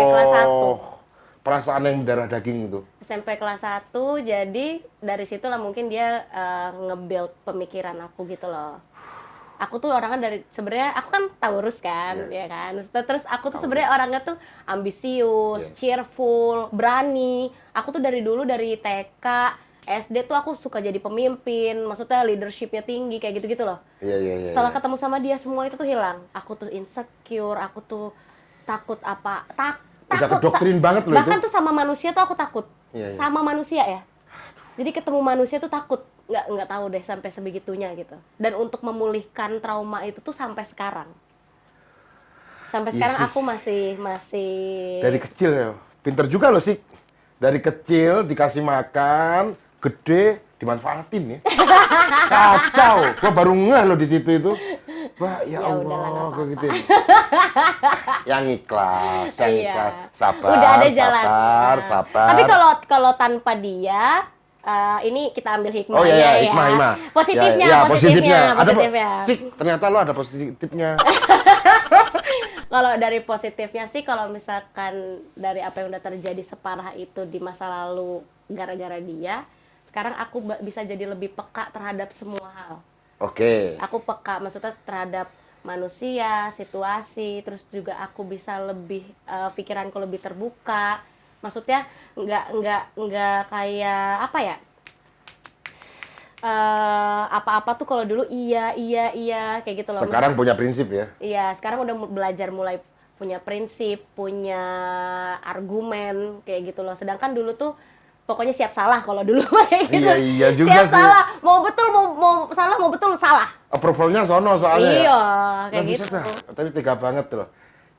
kelas 1. Perasaan yang mendarah daging itu. SMP kelas 1, jadi dari situlah mungkin dia nge-build pemikiran aku gitu loh. Aku tuh orangnya dari sebenarnya aku kan Taurus kan, ya kan. Terus aku tuh sebenarnya orangnya tuh ambisius, cheerful, berani. Aku tuh dari dulu dari TK, SD tuh aku suka jadi pemimpin, maksudnya leadership-nya tinggi kayak gitu-gitu loh. Iya. Setelah ketemu sama dia semua itu tuh hilang. Aku tuh insecure, aku tuh takut apa? Udah kedoktrin banget loh itu. Bahkan tuh sama manusia tuh aku takut. Iya. Sama manusia ya. Jadi ketemu manusia tuh takut. Nggak tahu deh sampai sebegitunya gitu. Dan untuk memulihkan trauma itu tuh sampai sekarang. Sampai sekarang aku masih dari kecil ya. Pinter juga loh sih. Dari kecil dikasih makan, gede dimanfaatin ya. Kacau. Gua baru ngeh loh di situ itu. Wah, ya Allah, kayak gitu. Yang ikhlas. Sabar. Udah ada jalan. Sabar. Tapi kalau tanpa dia, ini kita ambil hikmahnya oh iya, ya. hikmah. Positifnya. Sih, ternyata lo ada positifnya. Kalau dari positifnya sih, kalau misalkan dari apa yang udah terjadi separah itu di masa lalu gara-gara dia, sekarang aku bisa jadi lebih peka terhadap semua hal. Oke. Aku peka, maksudnya terhadap manusia, situasi, terus juga aku bisa lebih pikiranku lebih terbuka. Maksudnya nggak kayak apa ya? Apa-apa tuh kalau dulu iya kayak gitu loh. Sekarang punya prinsip ya? Iya, sekarang udah belajar mulai punya prinsip, punya argumen kayak gitu loh. Sedangkan dulu tuh pokoknya siap salah kalau dulu kayak gitu. Iya juga siap sih. Salah, mau betul mau salah, mau betul salah. Approval-nya sono soalnya. Iya, kayak gitu. Tapi tega banget loh.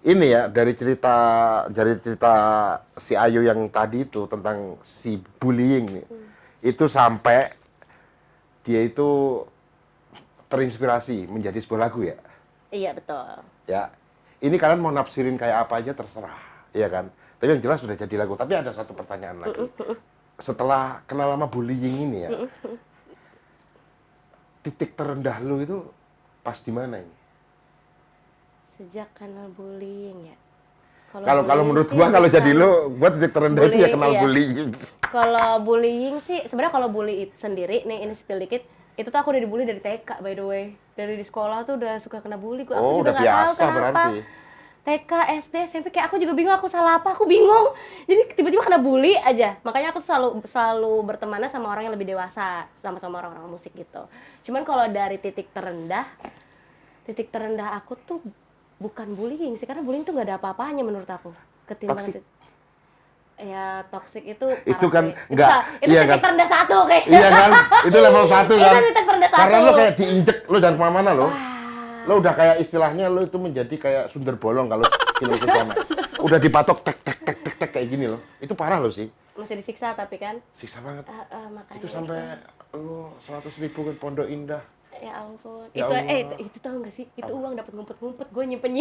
Ini ya dari cerita si Ayu yang tadi itu tentang si bullying nih. Itu sampai dia itu terinspirasi menjadi sebuah lagu ya? Iya, betul. Ya, ini kalian mau nafsirin kayak apa aja terserah, ya kan? Tapi yang jelas sudah jadi lagu. Tapi ada satu pertanyaan lagi. Setelah kenal lama bullying ini ya, titik terendah lu itu pas di mana ini? Sejak kenal bullying ya. Kalau menurut gua kalau jadi lu, gua titik terendah itu ya kenal bullying. Kalau bullying sih, sebenarnya kalau bully sendiri, nih ini spill dikit, itu tuh aku udah dibully dari TK by the way. Dari di sekolah tuh udah suka kena bully. Aku juga nggak tahu kenapa. Berarti. TK, SD, SMP kayak aku juga bingung, aku salah apa, aku bingung. Jadi tiba-tiba kena bully aja. Makanya aku selalu berteman sama orang yang lebih dewasa, sama orang-orang musik gitu. Cuman kalau dari titik terendah aku tuh bukan bullying sih, karena bullying tuh nggak ada apa-apanya menurut aku. Ketimbang ya toxic itu kan sih. enggak itu titik terendah 1 kayaknya. Iya kan? Itu level 1 kan. Itu titik terendah 1. Karena lo kayak diinjek, lo jangan kemana-mana lo. Lo udah kayak istilahnya lo itu menjadi kayak sundel bolong kalau film sama. Udah dipatok tek kayak gini lo. Itu parah lo sih. Masih disiksa tapi kan. Siksa banget. Makanya itu sampai lo 100.000 ke Pondok Indah. Ya ampun. Ya itu tahu nggak sih? Itu uang dapat ngumpet-ngumpet, gue nyimpen.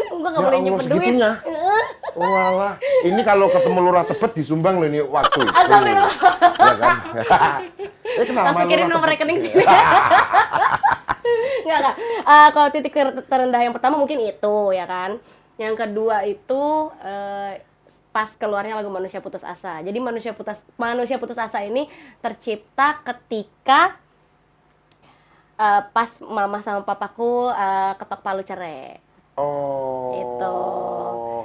Gue nggak boleh nyimpen duit. Walah, ini kalau ketemu Lurah Tebet disumbang lo ini waktu itu. Astagfirullah. Ya kan? Langsung kirim nomor rekening sini. Enggak. Kalau titik terendah yang pertama mungkin itu ya kan. Yang kedua itu pas keluarnya lagu Manusia Putus Asa. Jadi Manusia Putus Asa ini tercipta ketika pas mama sama papaku ketok palu cerai. Oh. Itu.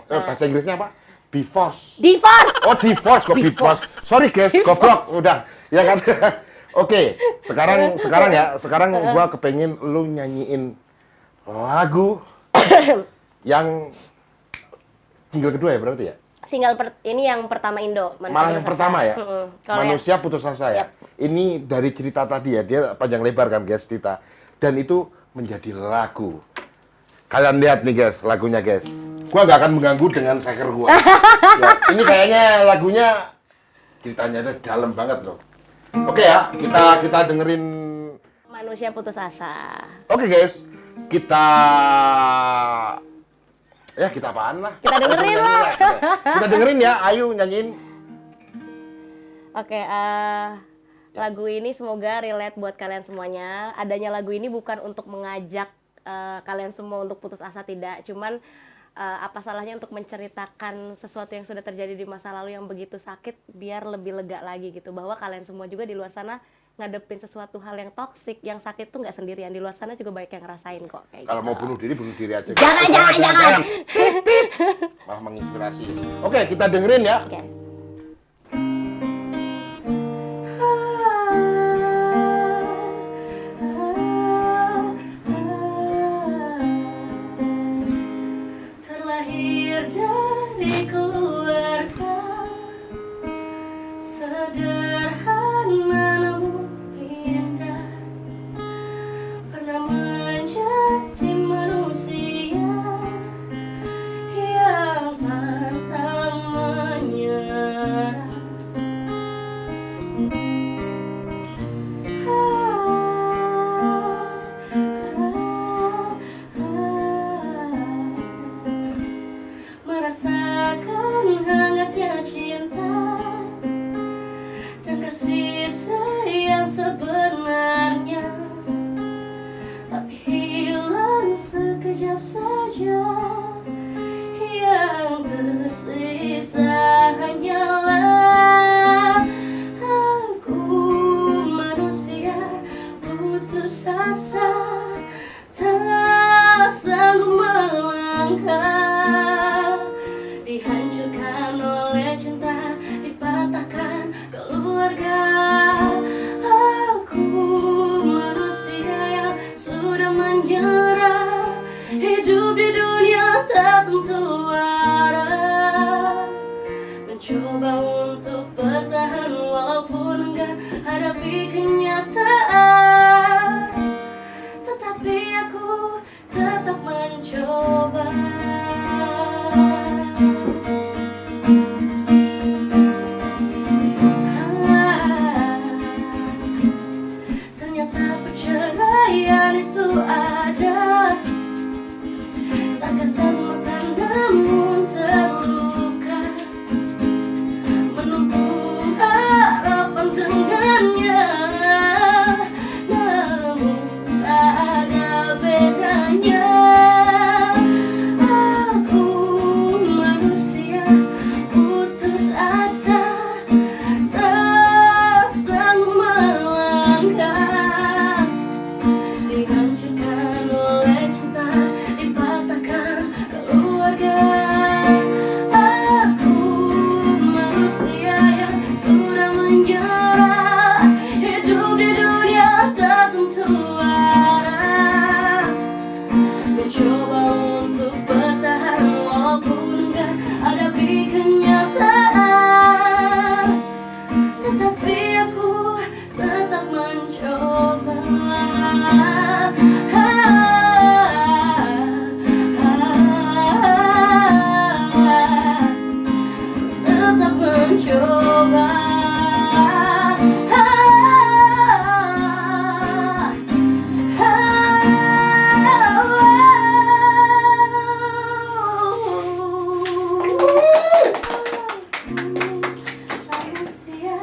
Bahasa Inggrisnya apa? Divorce. Divorce. Oh, divorce kok divorce. Sorry guys, goblok udah. Ya kan? Oke, sekarang gua kepengen lu nyanyiin lagu yang single kedua ya berarti ya? Ini yang pertama Indo. Malah yang pertama ya? Manusia Putus Asa ya? Yep. Ini dari cerita tadi ya, dia panjang lebar kan guys cerita. Dan itu menjadi lagu. Kalian lihat nih guys, lagunya guys. Gua nggak akan mengganggu dengan seker gua. Ya, ini kayaknya lagunya ceritanya ada dalam banget loh. Oke ya, kita dengerin. Manusia putus asa. Oke guys, kita apaan lah? Kita dengerin Langsung lah. nyanyi Kita dengerin ya, ayo nyanyiin. Oke, lagu ini semoga relate buat kalian semuanya. Adanya lagu ini bukan untuk mengajak kalian semua untuk putus asa, tidak. Cuman apa salahnya untuk menceritakan sesuatu yang sudah terjadi di masa lalu yang begitu sakit, biar lebih lega lagi gitu. Bahwa kalian semua juga di luar sana ngadepin sesuatu hal yang toksik, yang sakit tuh nggak sendirian. Di luar sana juga banyak yang ngerasain kok. Kayak Kalau gitu. mau bunuh diri aja. Jangan. Malah menginspirasi. Oke, kita dengerin ya. Oke. Terlahir dari keluarga sederhana namun indah, pernah menjadi manusia yang pantang menyerah. Merasakan hangatnya cinta dan kasih sayang sebenarnya, tapi hilang sekejap saja. Yang tersisa hanyalah aku, manusia putus asa, tak sanggup melangkah, dihancurkan oleh cinta, dipatahkan keluarga. Aku manusia yang sudah menyerah, hidup di dunia tak tentu arah, mencoba untuk bertahan walaupun enggak hadapi kenyataan, tetapi aku tetap mencoba. Ternyata perceraian itu ada, tak kasat mata namun terluka, menempuh harapan dengannya, namun tak ada bedanya. Aku manusia putus asa, tak sanggup melangkah, dihancurkan oleh cinta, dipatahkan keluarga. Aku manusia yang sudah menyerah, hidup di dunia tak tentu arah, mencoba untuk bertahan walaupun enggak hadapi kenyataan, tetapi aku tetap mencoba. Tetap mencoba. Manusia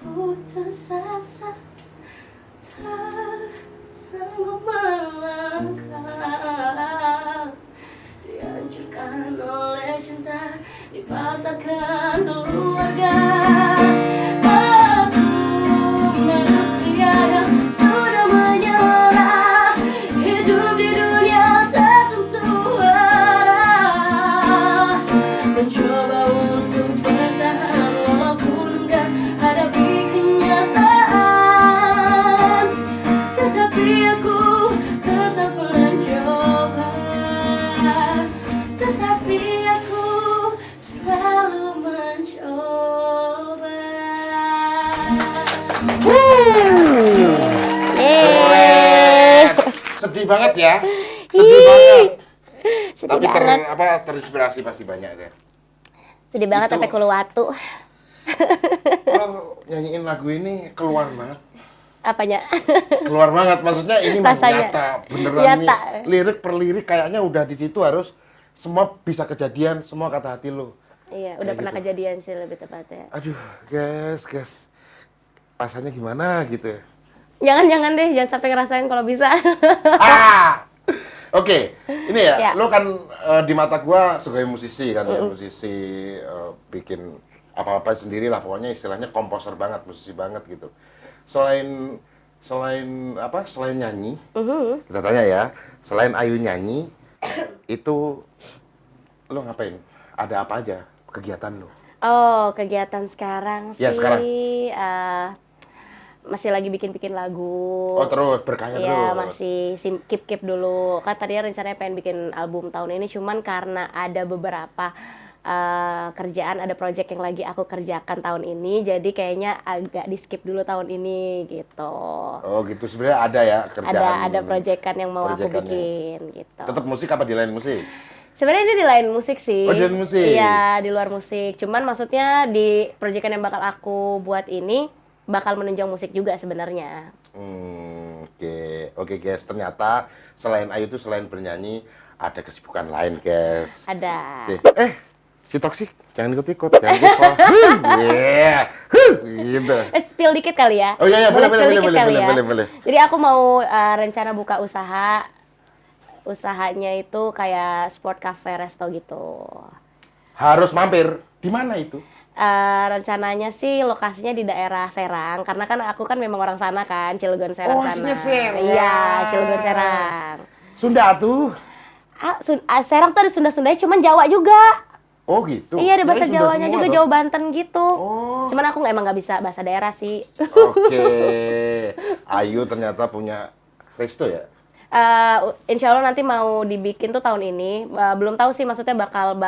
putus asa, tak sanggup melangkah, dihancurkan oleh cinta, dipatahkan keluarga. Aku manusia yang sudah menyerah, hidup di dunia tak tentu arah, mencoba untuk bertahan walaupun enggak hadapi kenyataan, tetapi aku tetap mencoba, tetapi aku selalu mencoba. Yeay. Sedih banget ya. Sedih banget. Sedih Tapi banget. terinspirasi pasti banyak ya. Sedih banget Itu- sampai Kuluwatu. Kalau nyanyiin lagu ini keluar banget. Apanya? Keluar banget, maksudnya ini mah Rasanya. nyata, beneran Nyata. nih. Lirik per lirik kayaknya udah di situ harus semua bisa kejadian, semua kata hati lo. Iya, udah Kayak pernah gitu. kejadian sih lebih tepatnya. Aduh, guys. Rasanya gimana gitu ya? Jangan deh, jangan sampai ngerasain kalau bisa. Ah! Oke, ini ya, Ya. lo kan di mata gua sebagai musisi kan ya, musisi bikin apa-apa sendiri lah, pokoknya istilahnya komposer banget, musisi banget gitu. Selain nyanyi, kita tanya ya, selain Ayu nyanyi, itu lo ngapain? Ada apa aja kegiatan lo? Oh, kegiatan sekarang sih Ya, sekarang. Masih lagi bikin lagu. Oh terus, berkarya Iya, terus? masih keep dulu. Kan tadinya rencananya pengen bikin album tahun ini, cuman karena ada beberapa kerjaan, ada project yang lagi aku kerjakan tahun ini, jadi kayaknya agak di skip dulu tahun ini gitu. Oh gitu, sebenarnya ada ya kerjaan. Ada proyekan yang mau aku proyekannya. bikin gitu. Tetap musik apa di lain musik? Sebenarnya ini di lain musik sih. Oh, di lain musik? Iya, di luar musik. Cuman maksudnya di proyekan yang bakal aku buat ini bakal menunjang musik juga sebenarnya. Oke guys, ternyata selain Ayu tuh selain bernyanyi ada kesibukan lain guys. Ada. Oke. Si toksik, jangan ikut-ikut, jangan ikut. Gitu. Spill dikit kali ya. Oh iya, boleh, spill boleh, dikit boleh, kali boleh, ya. boleh, boleh. Jadi aku mau rencana buka usaha. Usahanya itu kayak sport cafe resto gitu. Harus mampir. Di mana itu? Rencananya sih lokasinya di daerah Serang, karena kan aku kan memang orang sana kan, Cilegon Serang Oh, sana. aslinya Serang. Iya, Cilegon Serang. Sunda tuh. Serang tuh ada Sunda-Sundanya, cuman Jawa juga. Oh gitu. Iya, ada bahasa Kirain Sunda Jawanya semua juga, tuh. Jawa Banten gitu. Oh. Cuman aku emang nggak bisa bahasa daerah sih. Oke. Ayu ternyata punya resto ya? Insya Allah nanti mau dibikin tuh tahun ini. Belum tahu sih maksudnya bakal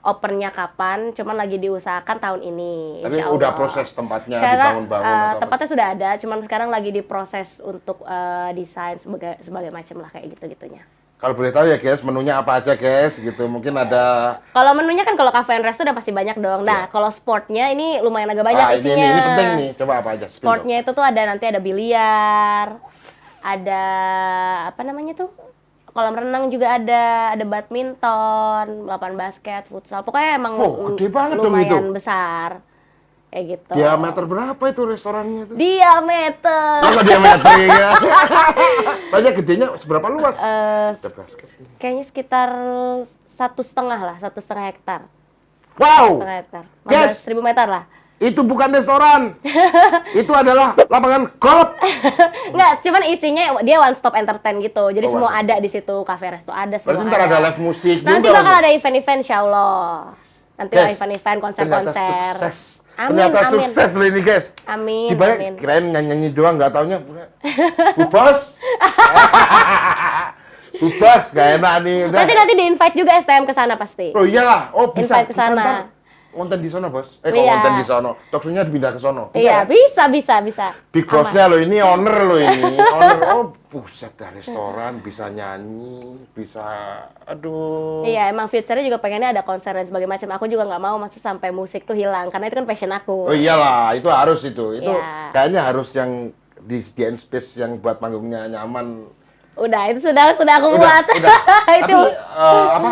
opennya kapan. Cuman lagi diusahakan tahun ini. Tapi insya udah Allah. proses tempatnya Sekarang dibangun-bangun atau apa? tempatnya sudah ada. Cuman sekarang lagi diproses untuk desain sebagai macam lah kayak gitu-gitunya. Kalau boleh tahu ya guys, menunya apa aja guys gitu. Mungkin ada Kalau menunya kan kalau cafe and resto udah pasti banyak dong. Nah, kalau sportnya ini lumayan agak banyak isinya. ini penting nih. Coba apa aja? Spill dong. Sportnya itu tuh nanti ada biliar, ada apa namanya tuh? Kolam renang juga ada badminton, lapangan basket, futsal. Pokoknya emang Oh, gede banget dong lumayan itu. besar. Kayak gitu. Diameter berapa itu restorannya itu? Diameter. Apa diameter ya? Banyak gedenya seberapa luas? Ada basket. Kayaknya sekitar 1,5 hektar. Wow, 1,5 hektar. Yes. 15.000 meter lah. itu bukan restoran. Itu adalah lapangan golf. Enggak, cuman isinya dia one stop entertain gitu. Jadi Oh, semua one stop. ada di situ, cafe resto ada semua. Berarti ntar ada live musik Nanti juga. bakal ada event-event insyaallah. Nanti Guys, event-event, Ternyata konser-konser. sukses. Amin, Ternyata amin. sukses loh ini guys. Amin, Dibalik amin. kirain nyanyi doang, nggak taunya. Bu Bos. Bu Bos, gak enak nih. Udah. Nanti di-invite juga STM ke sana pasti. Oh iyalah, oh bisa. Invite ke sana. Kita ntar ngonten di sono bos. Kok Iya. ngonten di sono? Talkshow-nya dipindah ke sono. Iya, ya? bisa. Big Aman. Boss-nya lo ini owner lo ini. Owner, oh buset dah restoran, bisa nyanyi, bisa, aduh. Iya, emang future-nya juga pengennya ada konser dan sebagainya macam. Aku juga nggak mau masih sampai musik tuh hilang, karena itu kan passion aku. Oh iyalah, itu harus itu. Itu Iya. kayaknya harus yang disediain space yang buat panggungnya nyaman. Udah, itu sudah aku buat. Itu. Tapi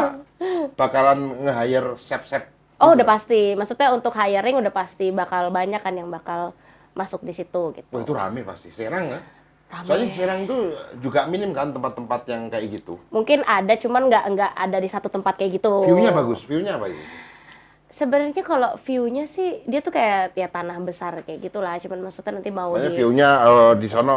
bakalan nge-hire chef-chef. Oh, gitu. udah pasti. Maksudnya untuk hiring udah pasti bakal banyak kan yang bakal masuk di situ gitu. Wah itu rame pasti. Serang kan? Rame. Soalnya di Serang itu juga minim kan tempat-tempat yang kayak gitu. Mungkin ada, cuman nggak ada di satu tempat kayak gitu. View-nya bagus. View-nya apa itu? Sebenarnya kalau view-nya sih dia tuh kayak ya tanah besar kayak gitulah. Cuman maksudnya nanti mau Makanya di view-nya di sono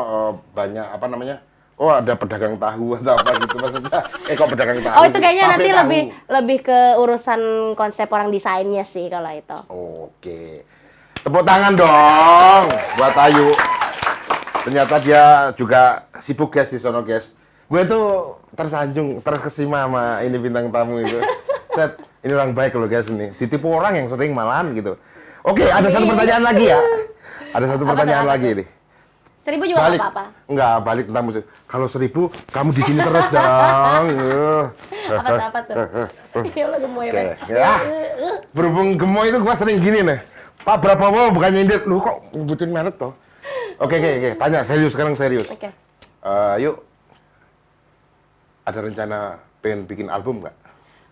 banyak apa namanya? Oh ada pedagang tahu atau apa gitu maksudnya. Kok pedagang tahu? Oh, itu sih? kayaknya nanti Pabrik tahu. lebih ke urusan konsep orang desainnya sih kalau itu. Oke. Tepuk tangan dong buat Ayu. Ternyata dia juga sibuk guys di sono guys. Gue tuh tersanjung, terkesima sama ini bintang tamu itu. Set, ini orang baik loh guys ini. Ditipu orang yang sering malahan gitu. Oke, ada satu pertanyaan lagi ya. Ada satu pertanyaan lagi nih. 1.000 juga nggak Balik. apa-apa. Enggak, balik tentang musik. Kalau 1.000, kamu di sini terus dong. Apa tuh? Ya Allah gemoy Oke, banget. ya. Berhubung gemoy itu gua sering gini nih. Pak berapa mau bukan nyindir. Lu kok nyebutin merek toh? Oke. Tanya serius sekarang serius. Oke. Yuk. Ada rencana pengen bikin album nggak?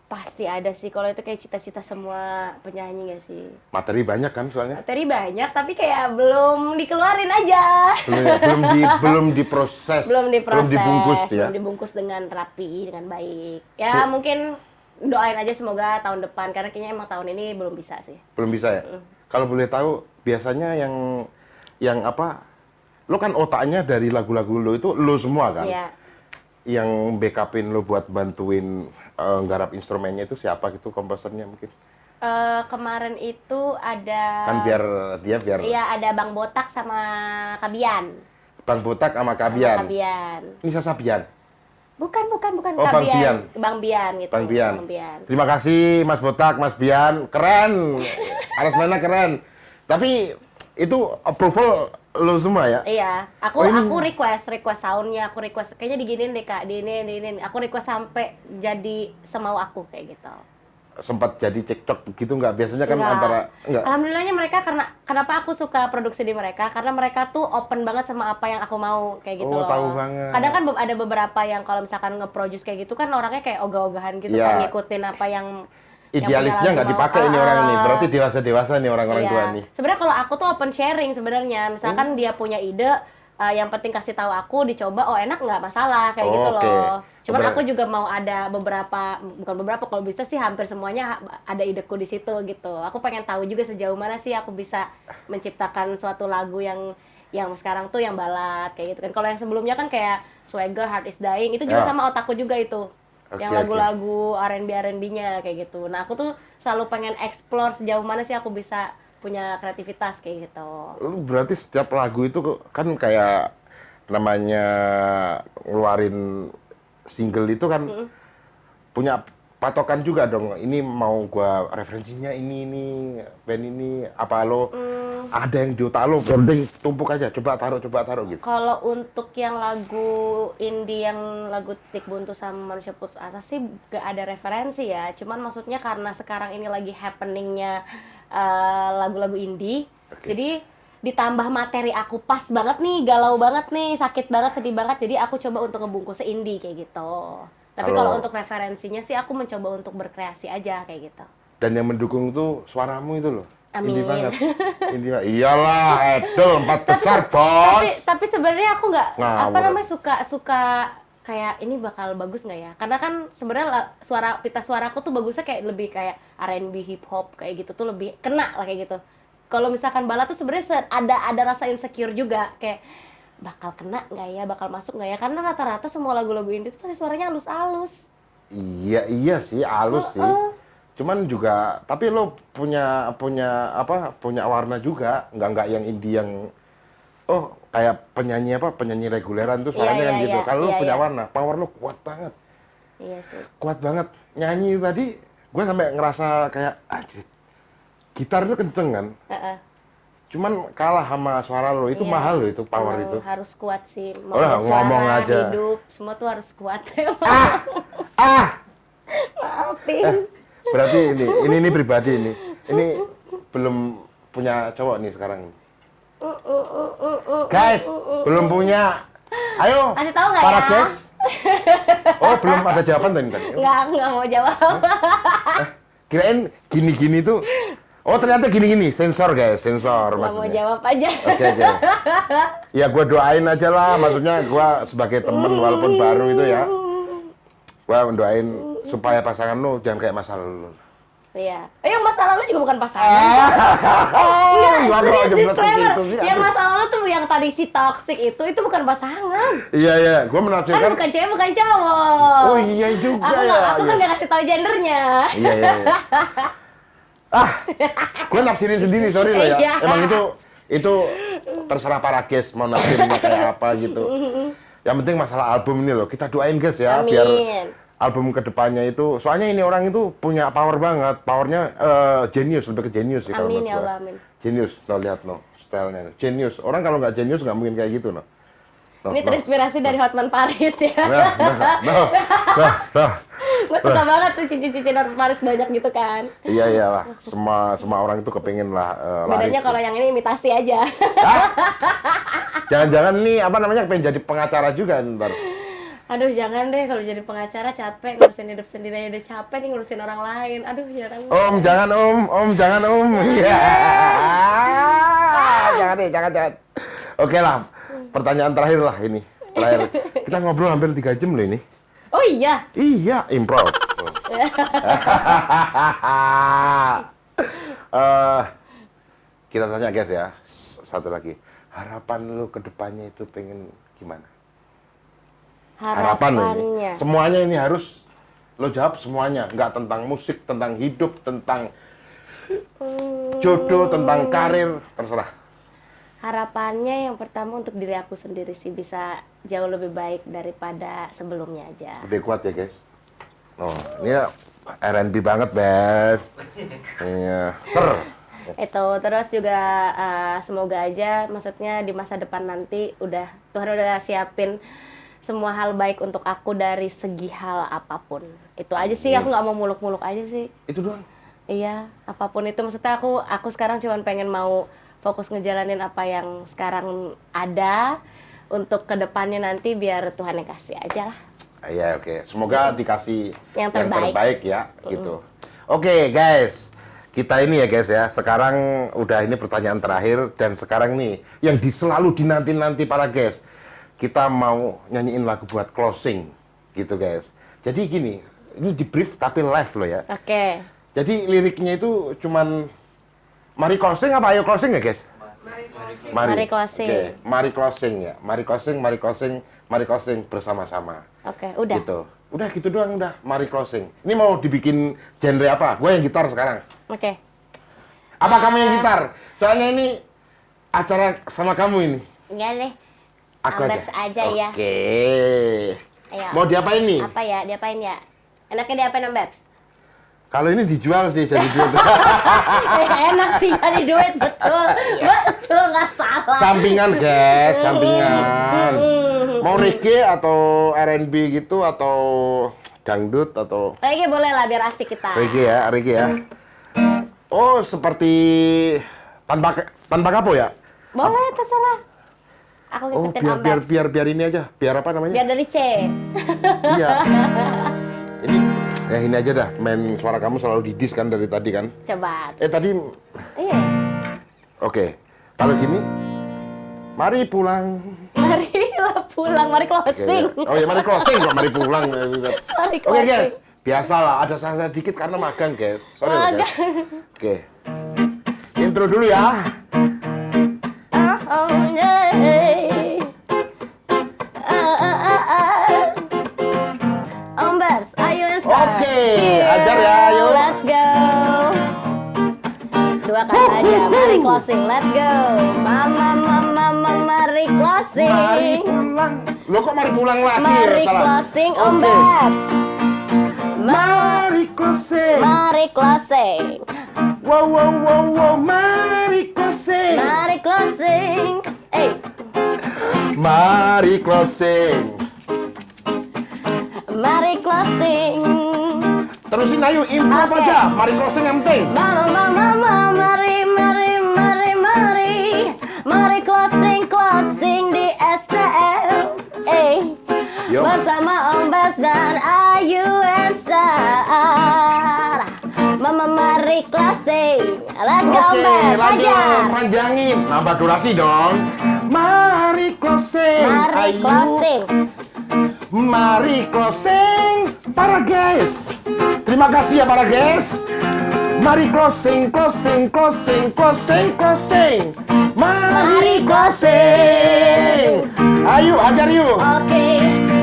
Pasti ada sih, kalau itu kayak cita-cita semua penyanyi gak sih? Materi banyak kan soalnya. Materi banyak, tapi kayak belum dikeluarin aja. Belum diproses. Belum diproses, Belum dibungkus ya. belum dibungkus dengan rapi, dengan baik. Ya mungkin doain aja semoga tahun depan, karena kayaknya emang tahun ini belum bisa sih. Belum bisa ya. Kalau boleh tahu, biasanya yang apa? Lo kan otaknya dari lagu-lagu lo itu lo semua kan. Iya. Yang backupin lo buat bantuin nggarap instrumennya itu siapa gitu, komposernya mungkin? Kemarin itu ada... Kan biar Iya, ada Bang Botak sama Kabian. Bang Botak sama Sama Kabian. Kabian. Ini Sasa Bian. Bukan Oh, Kabian. Bang Bian. Bang Bian gitu. Bang Bian. Bang Bian. Terima kasih Mas Botak, Mas Bian. Keren. Aransemennya keren. Tapi itu approval lo semua ya? Iya, Oh, ini- aku request soundnya, aku request kayaknya diginin deh Kak, diinin. Aku request sampai jadi semau aku kayak gitu. Sempat jadi cekcok gitu nggak? Biasanya kan Enggak. antara nggak. Alhamdulillahnya mereka kenapa aku suka produksi di mereka, karena mereka tuh open banget sama apa yang aku mau kayak gitu Oh, loh. tahu banget. Kadang kan ada beberapa yang kalau misalkan nge-produce kayak gitu kan orangnya kayak ogah-ogahan gitu Iya. kan, ngikutin apa yang Idealisnya punya nggak lagu dipakai mau. ini orang nih. Berarti dewasa nih orang-orang Iya. tua nih. Sebenarnya kalau aku tuh open sharing sebenarnya. Misalkan dia punya ide, yang penting kasih tahu aku, dicoba, oh enak nggak masalah kayak gitu Oke. loh. Cuman Ber- aku juga mau ada bukan beberapa, kalau bisa sih hampir semuanya ada ideku di situ gitu. Aku pengen tahu juga sejauh mana sih aku bisa menciptakan suatu lagu yang sekarang tuh yang balad kayak gitu kan. Kalau yang sebelumnya kan kayak Swagger, Heart is Dying, itu juga Ya. sama otakku juga itu. Oke, Yang lagu-lagu R&B-nya kayak gitu. Nah, aku tuh selalu pengen explore sejauh mana sih aku bisa punya kreativitas kayak gitu. Lu berarti setiap lagu itu kan kayak namanya ngeluarin single itu kan punya patokan juga dong. Ini mau gua referensinya ini band ini apa lo ada yang di otak lo bonding tumpuk aja coba taruh gitu. Kalau untuk yang lagu indie, yang lagu Titik Buntu sama Manusia Putus Asa sih gak ada referensi ya. Cuman maksudnya karena sekarang ini lagi happeningnya lagu-lagu indie, jadi ditambah materi aku pas banget nih, galau banget nih, sakit banget, sedih banget, jadi aku coba untuk ngebungkus indie kayak gitu. Tapi kalau untuk referensinya sih aku mencoba untuk berkreasi aja kayak gitu. Dan yang mendukung tuh suaramu itu loh. Amin. Indie banget. Indie banget. Iyalah, idol 4 besar, bos. Tapi sebenarnya aku nggak Ngawur. namanya suka kayak ini bakal bagus nggak ya? Karena kan sebenarnya pita suaraku tuh bagusnya kayak lebih kayak R&B, hip hop kayak gitu tuh lebih kena lah kayak gitu. Kalau misalkan balad tuh sebenarnya ada rasa insecure juga, kayak bakal kena nggak ya, bakal masuk nggak ya? Karena rata-rata semua lagu-lagu indie tuh pasti suaranya halus-halus. Iya sih, halus sih. Cuman juga, tapi lo punya warna juga, nggak yang indie yang kayak penyanyi reguleran tuh suaranya Iya, kan iya, gitu. iya, Kalau lo iya, punya iya. warna, power lo kuat banget, Iya sih. kuat banget. Nyanyi tadi, gue sampai ngerasa kayak anjir, gitar itu kenceng kan. Heeh. Cuman kalah sama suara lo, itu Iya. mahal lo itu power Emang itu. harus kuat sih. Oh, ngomong suara, aja. hidup, semua tuh harus kuat. Ah, Maafin. berarti ini pribadi ini belum punya cowok nih sekarang. Guys, belum punya. Ayo, Kasih tahu nggak para ya? guys. Oh, belum ada jawaban tadi. Nggak mau jawab. Kirain gini-gini tuh. Oh, ternyata gini-gini. Sensor guys, sensor Nggak mau maksudnya. jawab aja. Oke. Ya gue doain aja lah. Maksudnya gue sebagai temen walaupun baru itu ya. Gue mendoain supaya pasangan lu jangan kayak masa lalu. Iya. Yang masa lalu juga bukan pasangan. Gua kok aja bilang Disclaimer. gitu sih. Yang masa lalu tuh yang tadi si toxic itu bukan pasangan. Iya, gue Kan menafsirkan. bukan cewek, bukan cowok. Oh iya juga Aku ya. aku kan Iya. nggak kasih tahu gendernya. Iya. Gue nafsirin sendiri, sorry loh ya. Iya. Emang itu terserah para guys mau nafsirinnya kayak apa gitu. Yang penting masalah album ini loh, kita doain guys ya, Amin. biar album kedepannya itu, soalnya ini orang itu punya power banget, powernya genius, lebih ke genius sih kalau Amin menurut ya gua. Allah, amin. Genius, lo lihat lo, stylenya. Jenius. Orang kalau nggak jenius nggak mungkin kayak gitu, no. Ini terinspirasi dari Hotman Paris ya. Nah. Gue suka banget tuh cincin-cincin Hotman Paris banyak gitu kan. Iya iyalah. Semua orang itu kepengen lah laris. Bedanya kalau yang ini imitasi aja. Jangan-jangan nih apa namanya pengen jadi pengacara juga ntar. Aduh jangan deh, kalau jadi pengacara capek, ngurusin hidup sendiri aja udah capek nih ngurusin orang lain. Aduh jarang. Om jangan jangan Iya. Jangan deh, jangan. Oke lah. Pertanyaan terakhir lah ini. Terakhir. Kita ngobrol hampir 3 jam loh ini. Oh iya. Iya, improv. Kita tanya guys ya, satu lagi. Harapan lu ke depannya itu pengen gimana? Harapan lo ini. Semuanya ini harus lo jawab semuanya. Nggak tentang musik, tentang hidup, tentang jodoh, tentang karir, terserah. Harapannya yang pertama untuk diri aku sendiri sih bisa jauh lebih baik daripada sebelumnya aja. Lebih kuat ya guys. Oh, ini R&B banget, Beb. Iya, ser. Itu terus juga semoga aja maksudnya di masa depan nanti Tuhan udah siapin semua hal baik untuk aku dari segi hal apapun. Itu aja sih, aku nggak mau muluk-muluk aja sih. Itu doang. Iya, apapun itu maksudnya aku sekarang cuma pengen mau fokus ngejalanin apa yang sekarang ada untuk kedepannya nanti biar Tuhan yang kasih aja lah. Iya, oke. Semoga dikasih yang terbaik ya, gitu. Oke, guys. Kita ini ya, guys ya. Sekarang udah ini pertanyaan terakhir dan sekarang nih yang selalu dinanti-nanti para guys. Kita mau nyanyiin lagu buat closing gitu, guys. Jadi gini, ini di brief tapi live loh ya. Oke. Jadi liriknya itu cuman mari closing apa ayo closing ya, guys? Mari closing. Oke, mari closing ya. Mari closing bersama-sama. Oke, udah. Gitu. Udah gitu doang udah. Mari closing. Ini mau dibikin genre apa? Gue yang gitar sekarang. Oke. Apa kamu yang gitar? Soalnya ini acara sama kamu ini. Iya deh. Aku aja ya. Oke. Ayo. Mau diapain nih? Apa ya? Diapain ya? Enaknya diapain Om Babs? Kalau ini dijual sih jadi duit. Enak sih jadi duit, betul. Betul, nggak salah. Sampingan, guys, sampingan. Mau reggae atau R&B gitu atau dangdut atau Reggae boleh lah biar asik kita. reggae ya. Oh, seperti tanpa kapo ya? Boleh, terserah. Aku Oh, ngikutin Om Babs. biar ini aja. Biar apa namanya? Biar dari C. Iya. Ini aja dah. Main suara kamu selalu didis kan dari tadi kan? Coba. Tadi. Iya. Oke. Kalau gini, mari pulang. Marilah pulang, mari closing. Oke. Oh ya, mari closing kok, mari pulang. Mari Oke, closing. guys. Biasalah, ada salah dikit karena magang, guys. Sorry ya, guys. Oke. Intro dulu ya. Om Babs, ayo start. Oke, ajar ya, ayo. Let's go. Dua kali aja, mari closing, let's go. Mama, mari closing. Mari pulang. Lo kok mari pulang lagi? Mari Salah. closing, Om Oke. Babs. Mari closing. Mari closing. Wow, mari closing. Mari closing. Mari closing. Mari closing. Terusin ayo, improv Oke. aja. Mari closing yang penting. Mama, mari closing di STL. Yo. Bersama Om Babs dan Ayu Ensar. Mama, mari closing. Let's go Om Oke, Babs, lanjut. ajar. Panjangin. Nambah durasi dong. Mari closing. Mari Ayo. closing. Mari closing para guys. Terima kasih ya para guys. Mari closing. Mari closing. Ayo ajar yuk. Oke,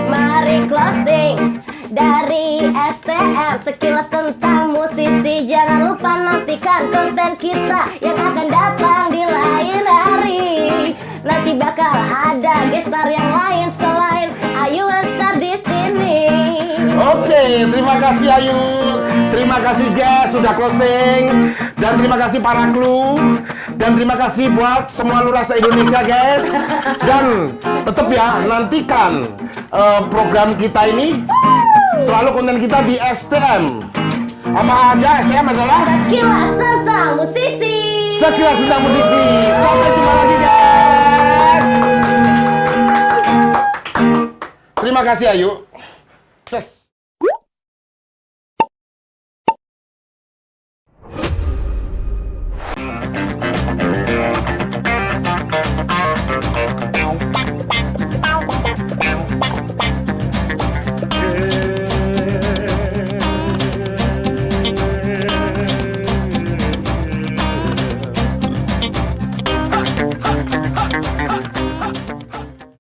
mari closing dari STM. Sekilas tentang musisi. Jangan lupa nantikan konten kita yang akan datang di lain hari. Nanti bakal ada gestar yang lain selain Ayu Ensar di sini. Oke, terima kasih Ayu. Terima Terima kasih guys sudah closing. Dan terima kasih para kru. Dan terima kasih buat semua lurah se-Indonesia guys. Dan tetap ya nantikan program kita ini. Selalu konten kita di STM. Apa aja STM adalah Sekilas tentang musisi. Sekilas tentang musisi. Sampai jumpa lagi guys. Terima kasih Ayu. Yes.